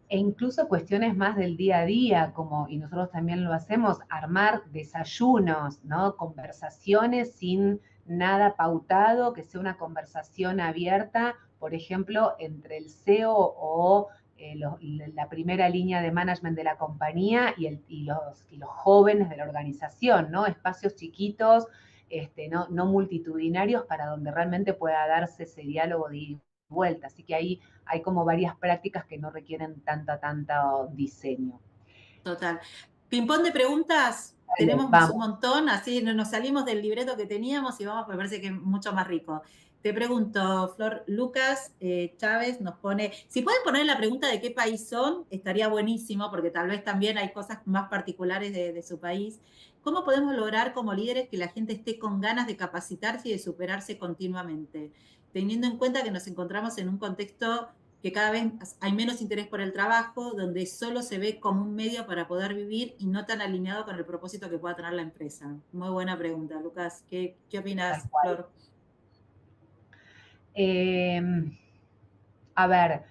E incluso cuestiones más del día a día, como, y nosotros también lo hacemos, armar desayunos, ¿no? Conversaciones sin nada pautado, que sea una conversación abierta, por ejemplo, entre el CEO o la primera línea de management de la compañía y los jóvenes de la organización, ¿no? Espacios chiquitos, no multitudinarios, para donde realmente pueda darse ese diálogo de vuelta. Así que ahí hay como varias prácticas que no requieren tanto diseño. Total. Ping-pong de preguntas, Dale, tenemos un vamos. montón, así nos salimos del libreto que teníamos y vamos, me parece que es mucho más rico. Te pregunto, Flor, Lucas Chávez nos pone, si pueden poner la pregunta de qué país son, estaría buenísimo, porque tal vez también hay cosas más particulares de su país. ¿Cómo podemos lograr como líderes que la gente esté con ganas de capacitarse y de superarse continuamente? Teniendo en cuenta que nos encontramos en un contexto que cada vez hay menos interés por el trabajo, donde solo se ve como un medio para poder vivir y no tan alineado con el propósito que pueda tener la empresa. Muy buena pregunta, Lucas. ¿Qué Tal opinas, cual. Flor? Eh, a ver,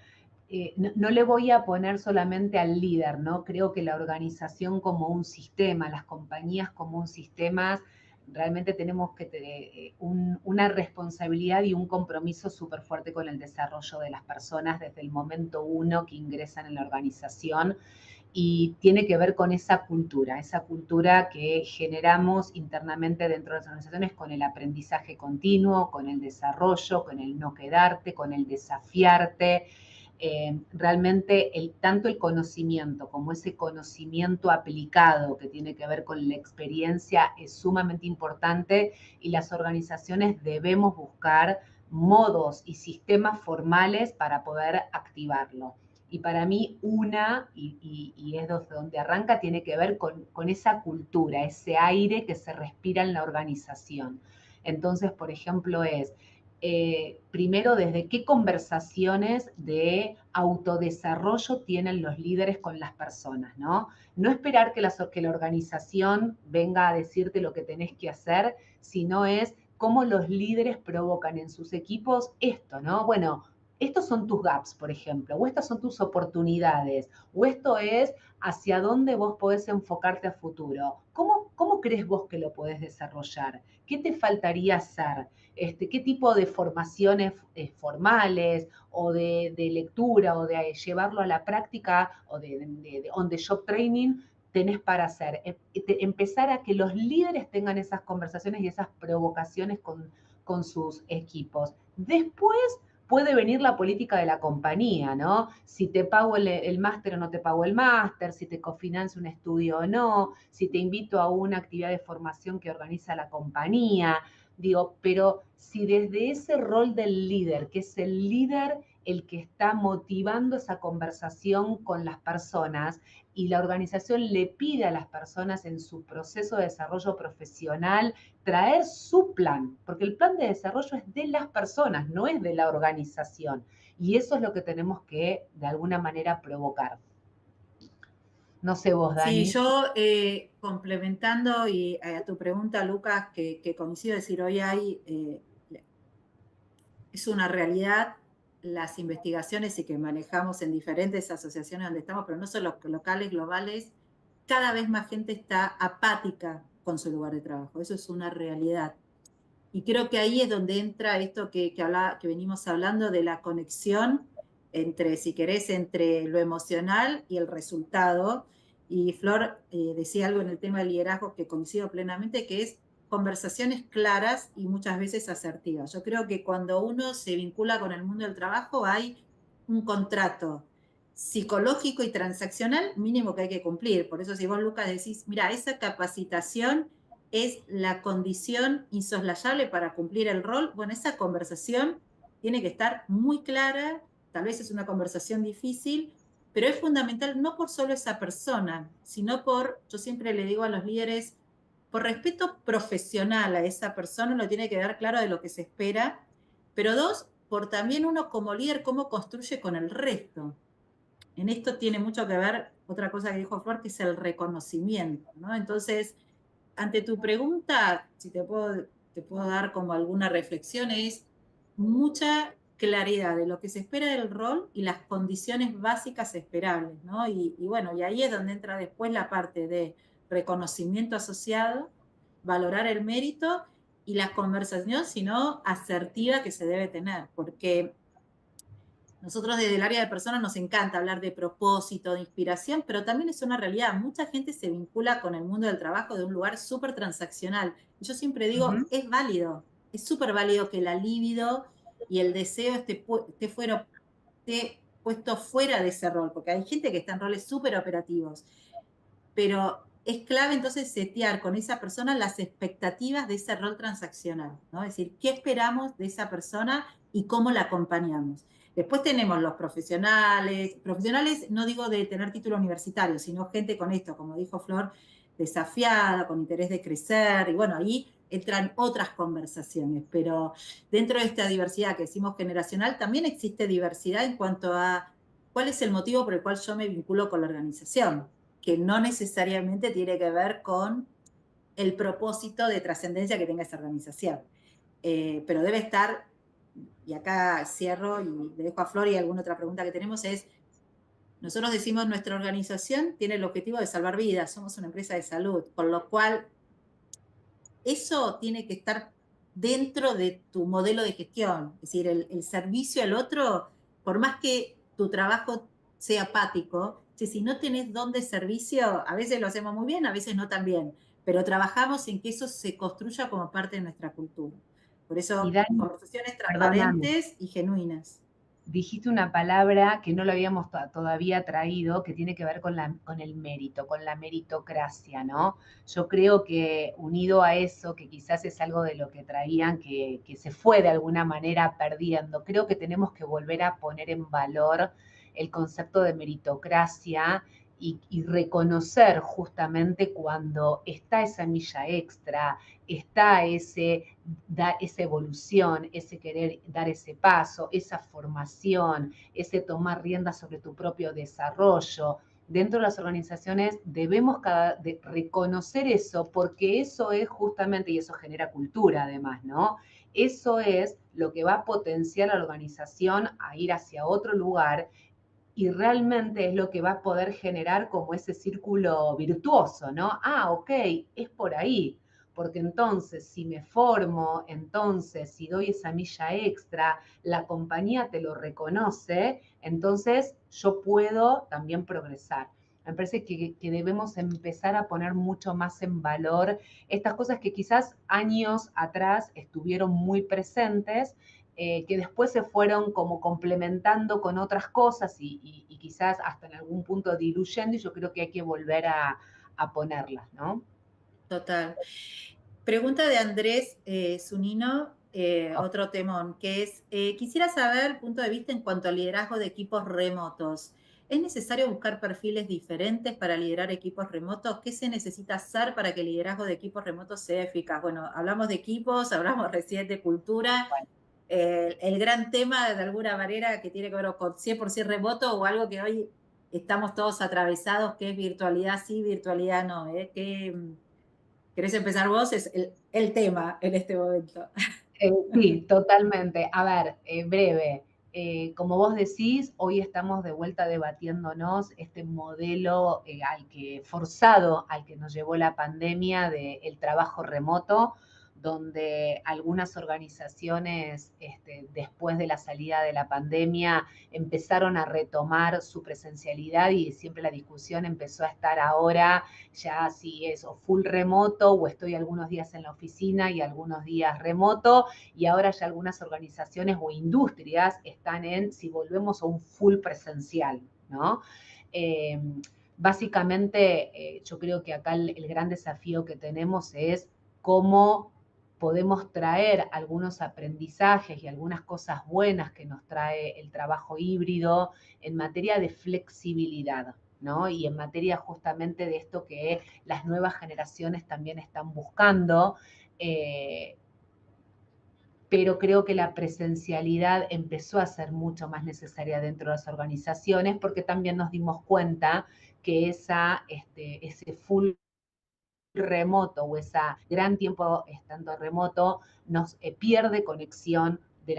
no le voy a poner solamente al líder, ¿no? Creo que la organización como un sistema, las compañías como un sistema, realmente tenemos que tener una responsabilidad y un compromiso súper fuerte con el desarrollo de las personas desde el momento uno que ingresan en la organización, y tiene que ver con esa cultura que generamos internamente dentro de las organizaciones, con el aprendizaje continuo, con el desarrollo, con el no quedarte, con el desafiarte. Realmente tanto el conocimiento como ese conocimiento aplicado que tiene que ver con la experiencia es sumamente importante, y las organizaciones debemos buscar modos y sistemas formales para poder activarlo. Y para mí y es donde arranca, tiene que ver con esa cultura, ese aire que se respira en la organización. Entonces, por ejemplo, primero, desde qué conversaciones de autodesarrollo tienen los líderes con las personas, ¿no? No esperar que la organización venga a decirte lo que tenés que hacer, sino es cómo los líderes provocan en sus equipos esto, ¿no? Bueno, estos son tus gaps, por ejemplo, o estas son tus oportunidades, o esto es hacia dónde vos podés enfocarte a futuro. ¿Cómo crees vos que lo podés desarrollar? ¿Qué te faltaría hacer? ¿Qué tipo de formaciones formales o de lectura o de llevarlo a la práctica o de on-the-job training tenés para hacer? Empezar a que los líderes tengan esas conversaciones y esas provocaciones con sus equipos. Después puede venir la política de la compañía, ¿no? Si te pago el máster o no te pago el máster, si te cofinancio un estudio o no, si te invito a una actividad de formación que organiza la compañía. Digo, pero si desde ese rol del líder, que es el líder el que está motivando esa conversación con las personas, y la organización le pide a las personas en su proceso de desarrollo profesional traer su plan, porque el plan de desarrollo es de las personas, no es de la organización. Y eso es lo que tenemos que, de alguna manera, provocar. No sé vos, Sí, Dani. yo complementando y a tu pregunta, Lucas, que coincido decir, hoy es una realidad las investigaciones y que manejamos en diferentes asociaciones donde estamos, pero no solo locales, globales, cada vez más gente está apática con su lugar de trabajo. Eso es una realidad. Y creo que ahí es donde entra esto que venimos hablando de la conexión entre, si querés, entre lo emocional y el resultado. Y Flor decía algo en el tema del liderazgo que coincido plenamente, que es conversaciones claras y muchas veces asertivas. Yo creo que cuando uno se vincula con el mundo del trabajo hay un contrato psicológico y transaccional mínimo que hay que cumplir. Por eso si vos, Lucas, decís, mira, esa capacitación es la condición insoslayable para cumplir el rol, bueno, esa conversación tiene que estar muy clara, tal vez es una conversación difícil, pero es fundamental no por solo esa persona, sino por, yo siempre le digo a los líderes, por respeto profesional a esa persona, uno tiene que dar claro de lo que se espera, pero dos, por también uno como líder, cómo construye con el resto. En esto tiene mucho que ver otra cosa que dijo Flor, que es el reconocimiento, ¿no? Entonces, ante tu pregunta, si te puedo dar como alguna reflexión, es mucha claridad de lo que se espera del rol y las condiciones básicas esperables, ¿no? Y bueno, y ahí es donde entra después la parte de reconocimiento asociado, valorar el mérito y la conversación, sino asertiva que se debe tener, porque nosotros desde el área de personas nos encanta hablar de propósito, de inspiración, pero también es una realidad. Mucha gente se vincula con el mundo del trabajo de un lugar súper transaccional. Yo siempre digo, Ujú. es válido, es súper válido que la libido y el deseo esté puesto fuera de ese rol, porque hay gente que está en roles súper operativos, pero es clave entonces setear con esa persona las expectativas de ese rol transaccional, ¿no? Es decir, ¿qué esperamos de esa persona y cómo la acompañamos? Después tenemos los profesionales no digo de tener título universitario, sino gente con esto, como dijo Flor, desafiada, con interés de crecer, y bueno, ahí entran otras conversaciones, pero dentro de esta diversidad que decimos generacional, también existe diversidad en cuanto a cuál es el motivo por el cual yo me vinculo con la organización, que no necesariamente tiene que ver con el propósito de trascendencia que tenga esa organización. Pero debe estar, y acá cierro y le dejo a Flor y alguna otra pregunta que tenemos, es, nosotros decimos nuestra organización tiene el objetivo de salvar vidas, somos una empresa de salud, con lo cual eso tiene que estar dentro de tu modelo de gestión. Es decir, el servicio al otro, por más que tu trabajo sea apático, si no tenés don de servicio, a veces lo hacemos muy bien, a veces no tan bien, pero trabajamos en que eso se construya como parte de nuestra cultura. Por Y eso, Dani, conversaciones perdóname, transparentes y genuinas. dijiste una palabra que no lo habíamos todavía traído, que tiene que ver con el mérito, con la meritocracia, ¿no? Yo creo que unido a eso, que quizás es algo de lo que traían, que se fue de alguna manera perdiendo, creo que tenemos que volver a poner en valor el concepto de meritocracia y reconocer justamente cuando está esa milla extra, está esa evolución, ese querer dar ese paso, esa formación, ese tomar rienda sobre tu propio desarrollo. Dentro de las organizaciones debemos reconocer eso, porque eso es justamente, y eso genera cultura además, ¿no? Eso es lo que va a potenciar a la organización a ir hacia otro lugar y realmente es lo que va a poder generar como ese círculo virtuoso, ¿no? Ah, ok, es por ahí, porque entonces si me formo, entonces si doy esa milla extra, la compañía te lo reconoce, entonces yo puedo también progresar. Me parece que debemos empezar a poner mucho más en valor estas cosas que quizás años atrás estuvieron muy presentes, que después se fueron como complementando con otras cosas y quizás hasta en algún punto diluyendo, y yo creo que hay que volver a ponerlas, ¿no? Total. Pregunta de Andrés Zunino, Oh, otro temón, que es, quisiera saber el punto de vista en cuanto al liderazgo de equipos remotos. ¿Es necesario buscar perfiles diferentes para liderar equipos remotos? ¿Qué se necesita hacer para que el liderazgo de equipos remotos sea eficaz? Bueno, hablamos de equipos, hablamos recién de cultura, bueno, el gran tema de alguna manera que tiene que ver con 100% remoto o algo que hoy estamos todos atravesados, que es virtualidad sí, virtualidad no. ¿Querés empezar vos? Es el tema en este momento. sí, totalmente. A ver, breve. Como vos decís, hoy estamos de vuelta debatiéndonos este modelo forzado al que nos llevó la pandemia del trabajo remoto, donde algunas organizaciones, después de la salida de la pandemia, empezaron a retomar su presencialidad y siempre la discusión empezó a estar ahora ya si es o full remoto o estoy algunos días en la oficina y algunos días remoto, y ahora ya algunas organizaciones o industrias están en si volvemos a un full presencial, ¿no? Eh, Básicamente, yo creo que acá el gran desafío que tenemos es cómo podemos traer algunos aprendizajes y algunas cosas buenas que nos trae el trabajo híbrido en materia de flexibilidad, ¿no? Y en materia justamente de esto que las nuevas generaciones también están buscando, pero creo que la presencialidad empezó a ser mucho más necesaria dentro de las organizaciones porque también nos dimos cuenta que ese full remoto o ese gran tiempo estando remoto nos pierde conexión de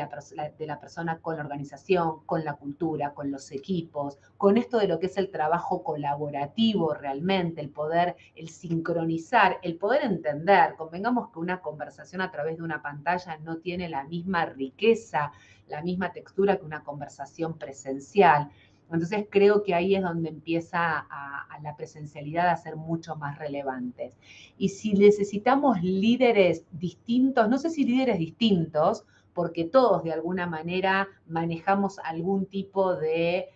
la persona con la organización, con la cultura, con los equipos, con esto de lo que es el trabajo colaborativo realmente, el sincronizar, el poder entender. Convengamos que una conversación a través de una pantalla no tiene la misma riqueza, la misma textura que una conversación presencial. Entonces creo que ahí es donde empieza a la presencialidad a ser mucho más relevante. Y si necesitamos líderes distintos, no sé si líderes distintos, porque todos de alguna manera manejamos algún tipo de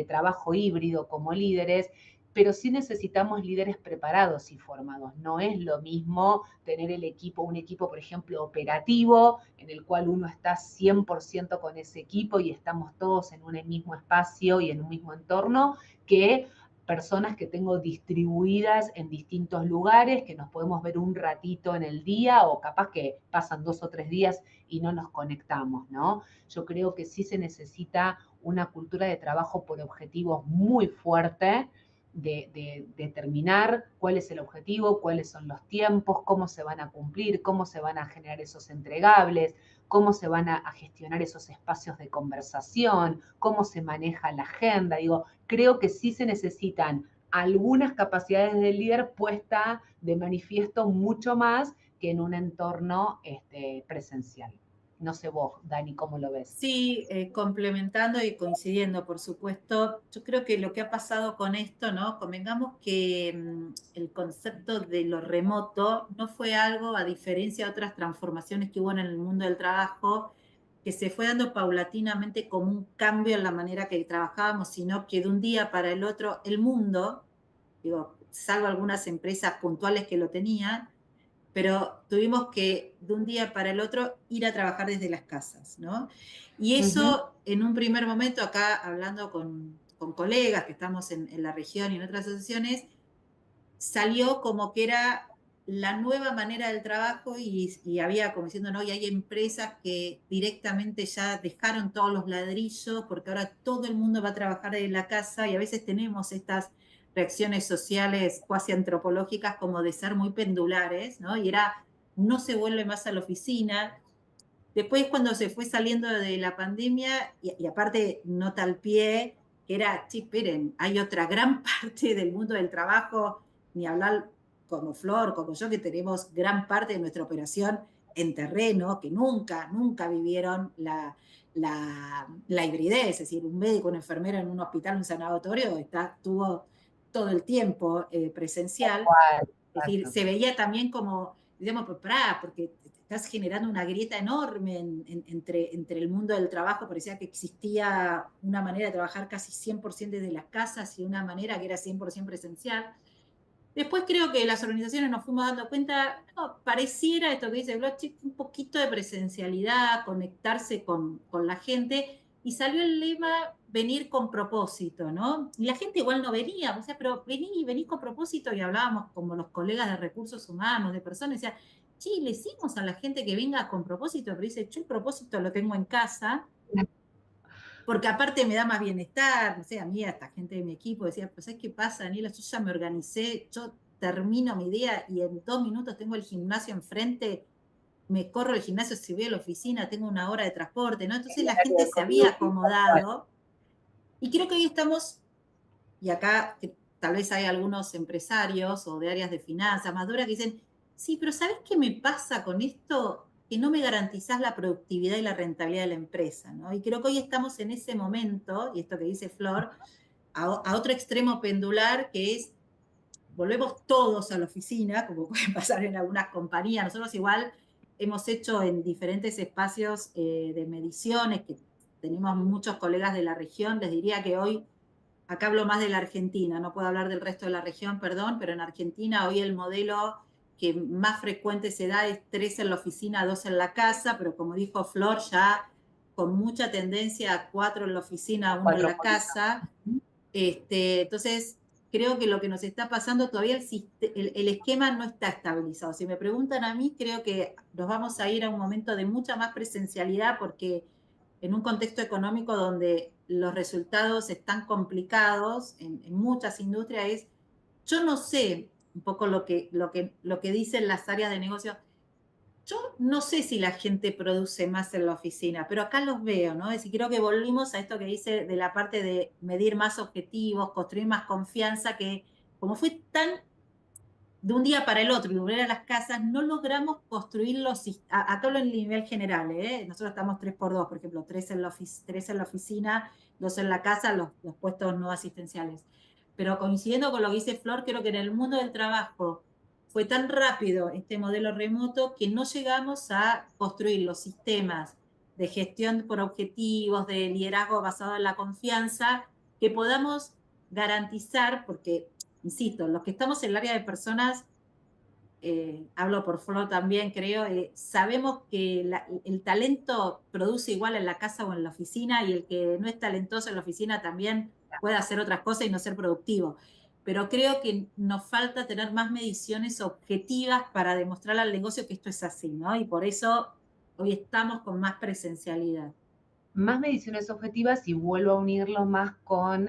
trabajo híbrido como líderes, pero sí necesitamos líderes preparados y formados. No es lo mismo tener un equipo, por ejemplo, operativo, en el cual uno está 100% con ese equipo y estamos todos en un mismo espacio y en un mismo entorno, que personas que tengo distribuidas en distintos lugares, que nos podemos ver un ratito en el día o capaz que pasan 2 o 3 días y no nos conectamos, ¿no? Yo creo que sí se necesita una cultura de trabajo por objetivos muy fuerte, de determinar cuál es el objetivo, cuáles son los tiempos, cómo se van a cumplir, cómo se van a generar esos entregables, cómo se van a gestionar esos espacios de conversación, cómo se maneja la agenda. Digo, creo que sí se necesitan algunas capacidades del líder puesta de manifiesto mucho más que en un entorno presencial. No sé vos, Dani, ¿cómo lo ves? Sí, complementando y coincidiendo, por supuesto. Yo creo que lo que ha pasado con esto, ¿no? Convengamos que el concepto de lo remoto no fue algo, a diferencia de otras transformaciones que hubo en el mundo del trabajo, que se fue dando paulatinamente como un cambio en la manera que trabajábamos, sino que de un día para el otro el mundo, digo, salvo algunas empresas puntuales que lo tenían, pero tuvimos que de un día para el otro ir a trabajar desde las casas, ¿no? Y Ujú. eso en un primer momento, acá hablando con colegas que estamos en la región y en otras asociaciones, salió como que era la nueva manera del trabajo y había como diciendo, no, y hay empresas que directamente ya dejaron todos los ladrillos porque ahora todo el mundo va a trabajar desde la casa y a veces tenemos estas reacciones sociales cuasi antropológicas como de ser muy pendulares, ¿no? Y era, no se vuelve más a la oficina. Después cuando se fue saliendo de la pandemia, y aparte nota al pie, que era, sí, esperen, hay otra gran parte del mundo del trabajo, ni hablar como Flor, como yo, que tenemos gran parte de nuestra operación en terreno, que nunca vivieron la hibridez, es decir, un médico, una enfermera en un hospital, un sanatorio, estuvo todo el tiempo presencial. Es decir, se veía también como, digamos, pues, porque estás generando una grieta enorme entre el mundo del trabajo. Parecía que existía una manera de trabajar casi 100% desde las casas y una manera que era 100% presencial. Después creo que las organizaciones nos fuimos dando cuenta, no, pareciera esto que dice Blockchain, un poquito de presencialidad, conectarse con la gente, y salió el lema venir con propósito, ¿no? Y la gente igual no venía, o sea, pero vení con propósito, y hablábamos como los colegas de recursos humanos, de personas, y decía, sí, le decimos a la gente que venga con propósito, pero dice, yo el propósito lo tengo en casa, porque aparte me da más bienestar, no sé, a mí, a esta gente de mi equipo decía, pues ¿sabes qué pasa, Daniela? Yo ya me organicé, yo termino mi día y en 2 minutos tengo el gimnasio enfrente, me corro al gimnasio, si voy a la oficina, tengo 1 hora de transporte, ¿no? Entonces El la horario gente de se había commuting, tal cual. acomodado y creo que hoy estamos, y acá tal vez hay algunos empresarios o de áreas de finanzas más duras que dicen, sí, pero ¿sabes qué me pasa con esto? Que no me garantizás la productividad y la rentabilidad de la empresa, ¿no? Y creo que hoy estamos en ese momento, y esto que dice Flor, a otro extremo pendular, que es volvemos todos a la oficina, como puede pasar en algunas compañías. Nosotros igual hemos hecho en diferentes espacios de mediciones, que tenemos muchos colegas de la región, les diría que hoy, acá hablo más de la Argentina, no puedo hablar del resto de la región, perdón, pero en Argentina hoy el modelo que más frecuente se da es 3 en la oficina, 2 en la casa, pero como dijo Flor, ya con mucha tendencia a 4 en la oficina, 1 en Cuatro la por casa. Entonces, creo que lo que nos está pasando todavía el esquema no está estabilizado. Si me preguntan a mí, creo que nos vamos a ir a un momento de mucha más presencialidad porque en un contexto económico donde los resultados están complicados en muchas industrias, yo no sé un poco lo que dicen las áreas de negocio. Yo no sé si la gente produce más en la oficina, pero acá los veo, ¿no? Es decir, creo que volvimos a esto que dice de la parte de medir más objetivos, construir más confianza, que como fue tan de un día para el otro y volver a las casas, no logramos construir acá hablo en nivel general, ¿eh? Nosotros estamos 3x2, por ejemplo, 3 en la oficina, 2 en la casa, los puestos no asistenciales. Pero coincidiendo con lo que dice Flor, creo que en el mundo del trabajo fue tan rápido este modelo remoto que no llegamos a construir los sistemas de gestión por objetivos, de liderazgo basado en la confianza, que podamos garantizar, porque insisto, los que estamos en el área de personas, hablo por Flor también, creo, sabemos que el talento produce igual en la casa o en la oficina y el que no es talentoso en la oficina también puede hacer otras cosas y no ser productivo. Pero creo que nos falta tener más mediciones objetivas para demostrar al negocio que esto es así, ¿no? Y por eso hoy estamos con más presencialidad. Más mediciones objetivas y vuelvo a unirlo más con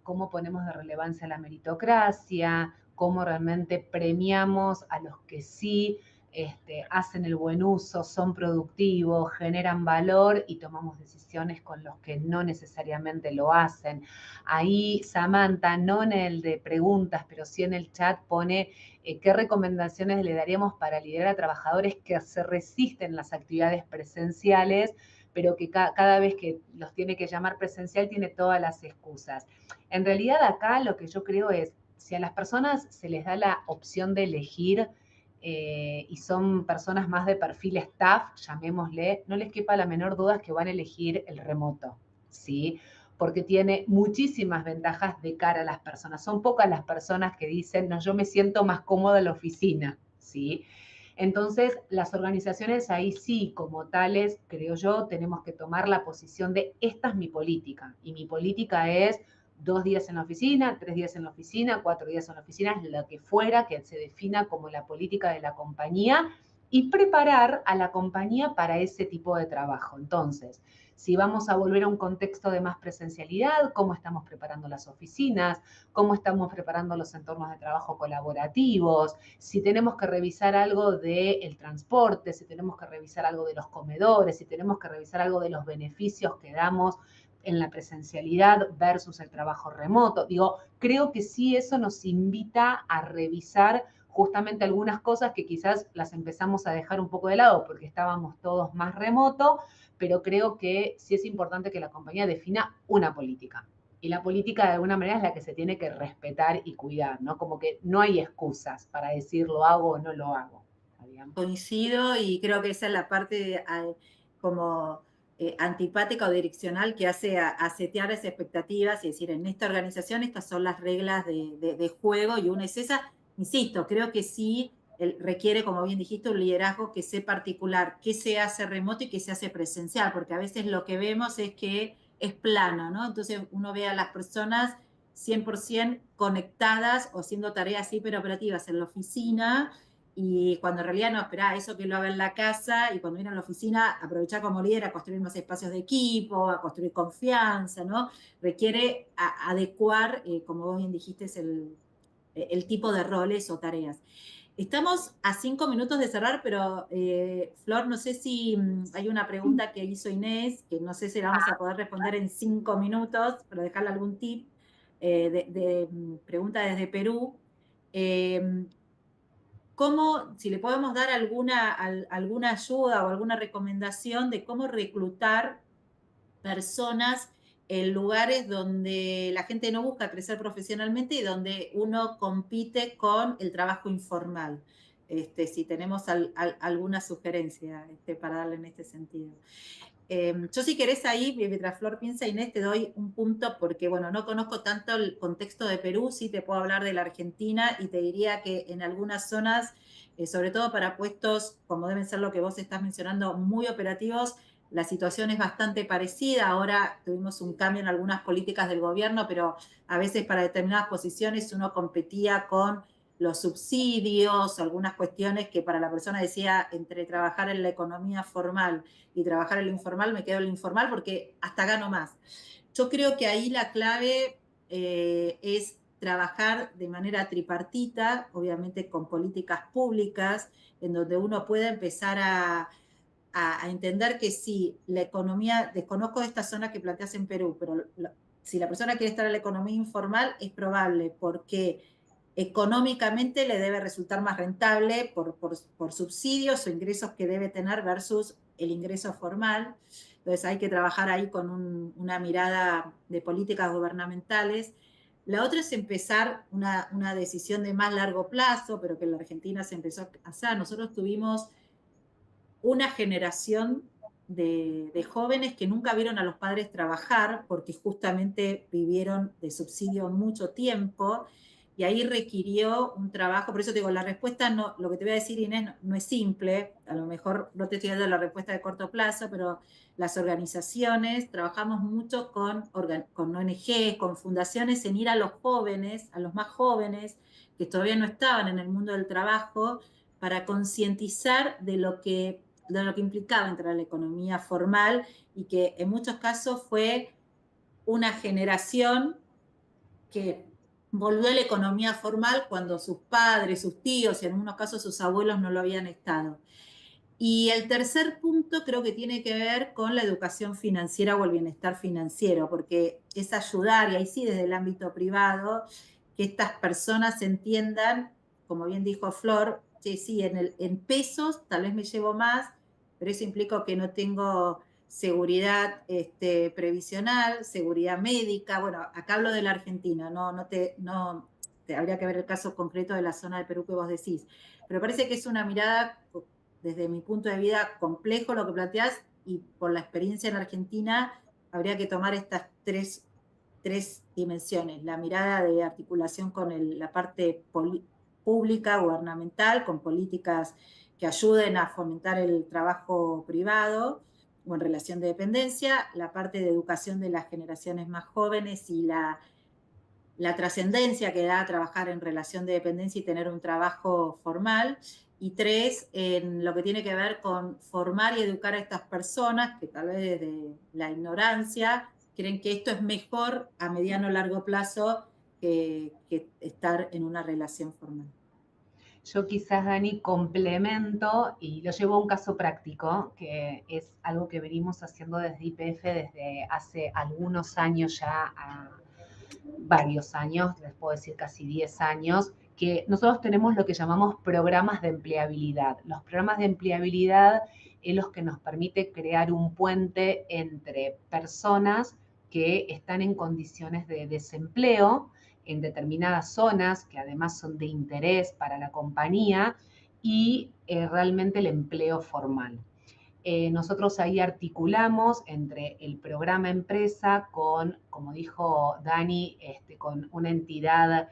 cómo ponemos de relevancia la meritocracia, cómo realmente premiamos a los que sí hacen el buen uso, son productivos, generan valor y tomamos decisiones con los que no necesariamente lo hacen. Ahí Samantha, no en el de preguntas, pero sí en el chat pone qué recomendaciones le daríamos para liderar a trabajadores que se resisten a las actividades presenciales pero que cada vez que los tiene que llamar presencial tiene todas las excusas. En realidad acá lo que yo creo es, si a las personas se les da la opción de elegir y son personas más de perfil staff, llamémosle, no les quepa la menor duda que van a elegir el remoto, ¿sí? Porque tiene muchísimas ventajas de cara a las personas. Son pocas las personas que dicen, no, yo me siento más cómoda en la oficina, ¿sí? Entonces, las organizaciones ahí sí, como tales, creo yo, tenemos que tomar la posición de esta es mi política. Y mi política es 2 días en la oficina, 3 días en la oficina, 4 días en la oficina, lo que fuera que se defina como la política de la compañía y preparar a la compañía para ese tipo de trabajo. Entonces, si vamos a volver a un contexto de más presencialidad, cómo estamos preparando las oficinas, cómo estamos preparando los entornos de trabajo colaborativos, si tenemos que revisar algo del transporte, si tenemos que revisar algo de los comedores, si tenemos que revisar algo de los beneficios que damos en la presencialidad versus el trabajo remoto. Digo, creo que sí eso nos invita a revisar justamente algunas cosas que quizás las empezamos a dejar un poco de lado porque estábamos todos más remoto, pero creo que sí es importante que la compañía defina una política. Y la política de alguna manera es la que se tiene que respetar y cuidar, ¿no? Como que no hay excusas para decir lo hago o no lo hago. ¿Sabían? Coincido y creo que esa es la parte como antipática o direccional que hace a setear esas expectativas y decir, en esta organización estas son las reglas de juego y una es esa. Insisto, creo que sí requiere, como bien dijiste, un liderazgo que sea particular, qué se hace remoto y qué se hace presencial, porque a veces lo que vemos es que es plano, ¿no? Entonces uno ve a las personas 100% conectadas o haciendo tareas hiperoperativas en la oficina y cuando en realidad no, esperá, eso que lo haga en la casa y cuando viene a la oficina, aprovechar como líder a construir más espacios de equipo, a construir confianza, ¿no? Requiere adecuar, como vos bien dijiste, el tipo de roles o tareas. Estamos a 5 minutos de cerrar, pero Flor, no sé si hay una pregunta que hizo Inés, que no sé si la vamos a poder responder en 5 minutos, pero dejarle algún tip pregunta desde Perú. ¿Cómo, si le podemos dar alguna ayuda o alguna recomendación de cómo reclutar personas en lugares donde la gente no busca crecer profesionalmente y donde uno compite con el trabajo informal? Si tenemos alguna sugerencia para darle en este sentido. Yo si querés ahí, mientras Flor piensa, Inés, te doy un punto porque, bueno, no conozco tanto el contexto de Perú, sí te puedo hablar de la Argentina y te diría que en algunas zonas, sobre todo para puestos, como deben ser lo que vos estás mencionando, muy operativos, la situación es bastante parecida. Ahora tuvimos un cambio en algunas políticas del gobierno, pero a veces para determinadas posiciones uno competía con los subsidios, algunas cuestiones que para la persona decía entre trabajar en la economía formal y trabajar en lo informal, me quedo en lo informal porque hasta gano más. Yo creo que ahí la clave es trabajar de manera tripartita, obviamente con políticas públicas, en donde uno pueda empezar a entender que sí, la economía, desconozco esta zona que planteas en Perú, pero si la persona quiere estar en la economía informal, es probable porque económicamente le debe resultar más rentable por subsidios o ingresos que debe tener versus el ingreso formal. Entonces hay que trabajar ahí con una mirada de políticas gubernamentales. La otra es empezar una decisión de más largo plazo, pero que en la Argentina se empezó a hacer. Nosotros tuvimos una generación de jóvenes que nunca vieron a los padres trabajar porque justamente vivieron de subsidio mucho tiempo y ahí requirió un trabajo. Por eso te digo, la respuesta no, lo que te voy a decir, Inés, no es simple, a lo mejor no te estoy dando la respuesta de corto plazo, pero las organizaciones trabajamos mucho con ONGs, con fundaciones en ir a los jóvenes, a los más jóvenes que todavía no estaban en el mundo del trabajo, para concientizar de lo que implicaba entrar a la economía formal y que en muchos casos fue una generación que volvió a la economía formal cuando sus padres, sus tíos y en algunos casos sus abuelos no lo habían estado. Y el tercer punto creo que tiene que ver con la educación financiera o el bienestar financiero, porque es ayudar, y ahí sí desde el ámbito privado, que estas personas entiendan, como bien dijo Flor, que sí, en pesos tal vez me llevo más, pero eso implica que no tengo seguridad previsional, seguridad médica. Bueno, acá hablo de la Argentina, no te habría que ver el caso concreto de la zona de Perú que vos decís. Pero parece que es una mirada, desde mi punto de vista, complejo lo que planteás, y por la experiencia en Argentina habría que tomar estas tres dimensiones: la mirada de articulación con la parte pública, gubernamental, con políticas que ayuden a fomentar el trabajo privado o en relación de dependencia, la parte de educación de las generaciones más jóvenes y la trascendencia que da trabajar en relación de dependencia y tener un trabajo formal. Y tres, en lo que tiene que ver con formar y educar a estas personas que tal vez desde la ignorancia creen que esto es mejor a mediano o largo plazo que estar en una relación formal. Yo quizás, Dani, complemento y lo llevo a un caso práctico, que es algo que venimos haciendo desde YPF desde hace algunos años ya, varios años, les puedo decir casi 10 años, que nosotros tenemos lo que llamamos programas de empleabilidad. Los programas de empleabilidad es los que nos permite crear un puente entre personas que están en condiciones de desempleo en determinadas zonas, que además son de interés para la compañía, y realmente el empleo formal. Nosotros ahí articulamos entre el programa empresa con, como dijo Dani, con una entidad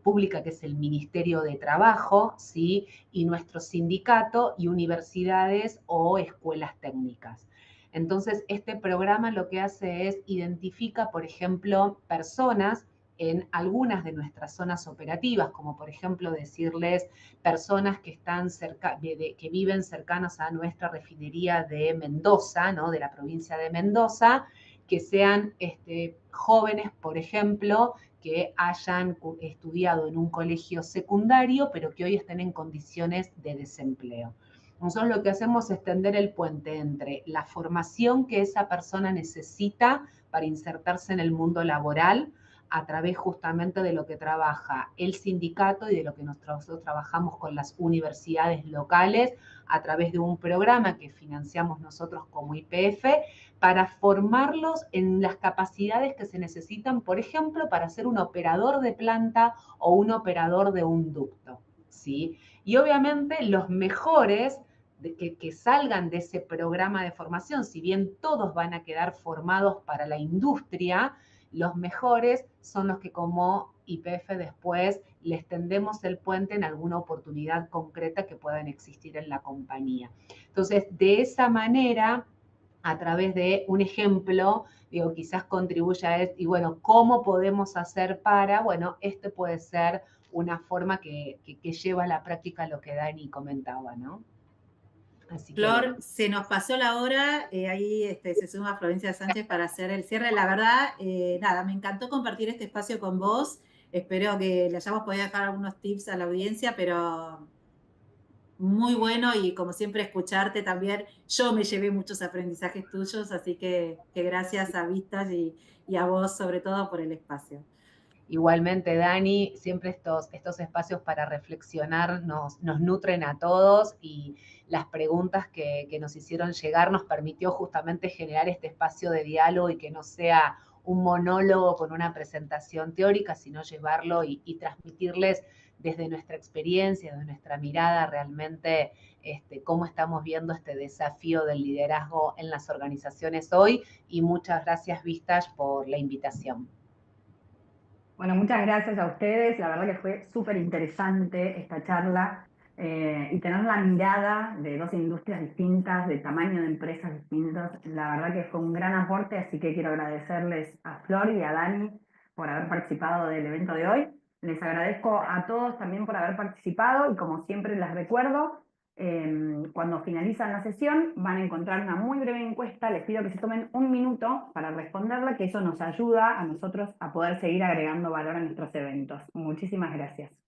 pública que es el Ministerio de Trabajo, ¿sí? Y nuestro sindicato y universidades o escuelas técnicas. Entonces, este programa lo que hace es identifica, por ejemplo, personas en algunas de nuestras zonas operativas, como por ejemplo decirles personas que están que viven cercanas a nuestra refinería de Mendoza, ¿no? De la provincia de Mendoza, que sean jóvenes, por ejemplo, que hayan estudiado en un colegio secundario, pero que hoy estén en condiciones de desempleo. Nosotros lo que hacemos es tender el puente entre la formación que esa persona necesita para insertarse en el mundo laboral, a través justamente de lo que trabaja el sindicato y de lo que nosotros trabajamos con las universidades locales a través de un programa que financiamos nosotros como YPF para formarlos en las capacidades que se necesitan, por ejemplo, para ser un operador de planta o un operador de un ducto, ¿sí? Y obviamente los mejores que salgan de ese programa de formación, si bien todos van a quedar formados para la industria, los mejores son los que como YPF después les tendemos el puente en alguna oportunidad concreta que puedan existir en la compañía. Entonces, de esa manera, a través de un ejemplo, digo, quizás contribuya a esto, y bueno, ¿cómo podemos hacer para? Bueno, este puede ser una forma que lleva a la práctica lo que Dani comentaba, ¿no? Así que Flor, bueno. se nos pasó la hora, ahí se suma Florencia Sánchez para hacer el cierre. La verdad, nada, me encantó compartir este espacio con vos. Espero que le hayamos podido dejar algunos tips a la audiencia, pero muy bueno y como siempre escucharte también. Yo me llevé muchos aprendizajes tuyos, así que gracias a Vistas y a vos sobre todo por el espacio. Igualmente, Dani, siempre estos espacios para reflexionar nos nutren a todos y las preguntas que nos hicieron llegar nos permitió justamente generar este espacio de diálogo y que no sea un monólogo con una presentación teórica, sino llevarlo y transmitirles desde nuestra experiencia, desde nuestra mirada realmente cómo estamos viendo este desafío del liderazgo en las organizaciones hoy. Y muchas gracias, Vistas, por la invitación. Bueno, muchas gracias a ustedes. La verdad que fue súper interesante esta charla y tener la mirada de dos industrias distintas, de tamaño de empresas distintos. La verdad que fue un gran aporte, así que quiero agradecerles a Flor y a Dani por haber participado del evento de hoy. Les agradezco a todos también por haber participado y como siempre les recuerdo, cuando finalizan la sesión van a encontrar una muy breve encuesta. Les pido que se tomen un minuto para responderla, que eso nos ayuda a nosotros a poder seguir agregando valor a nuestros eventos. Muchísimas gracias.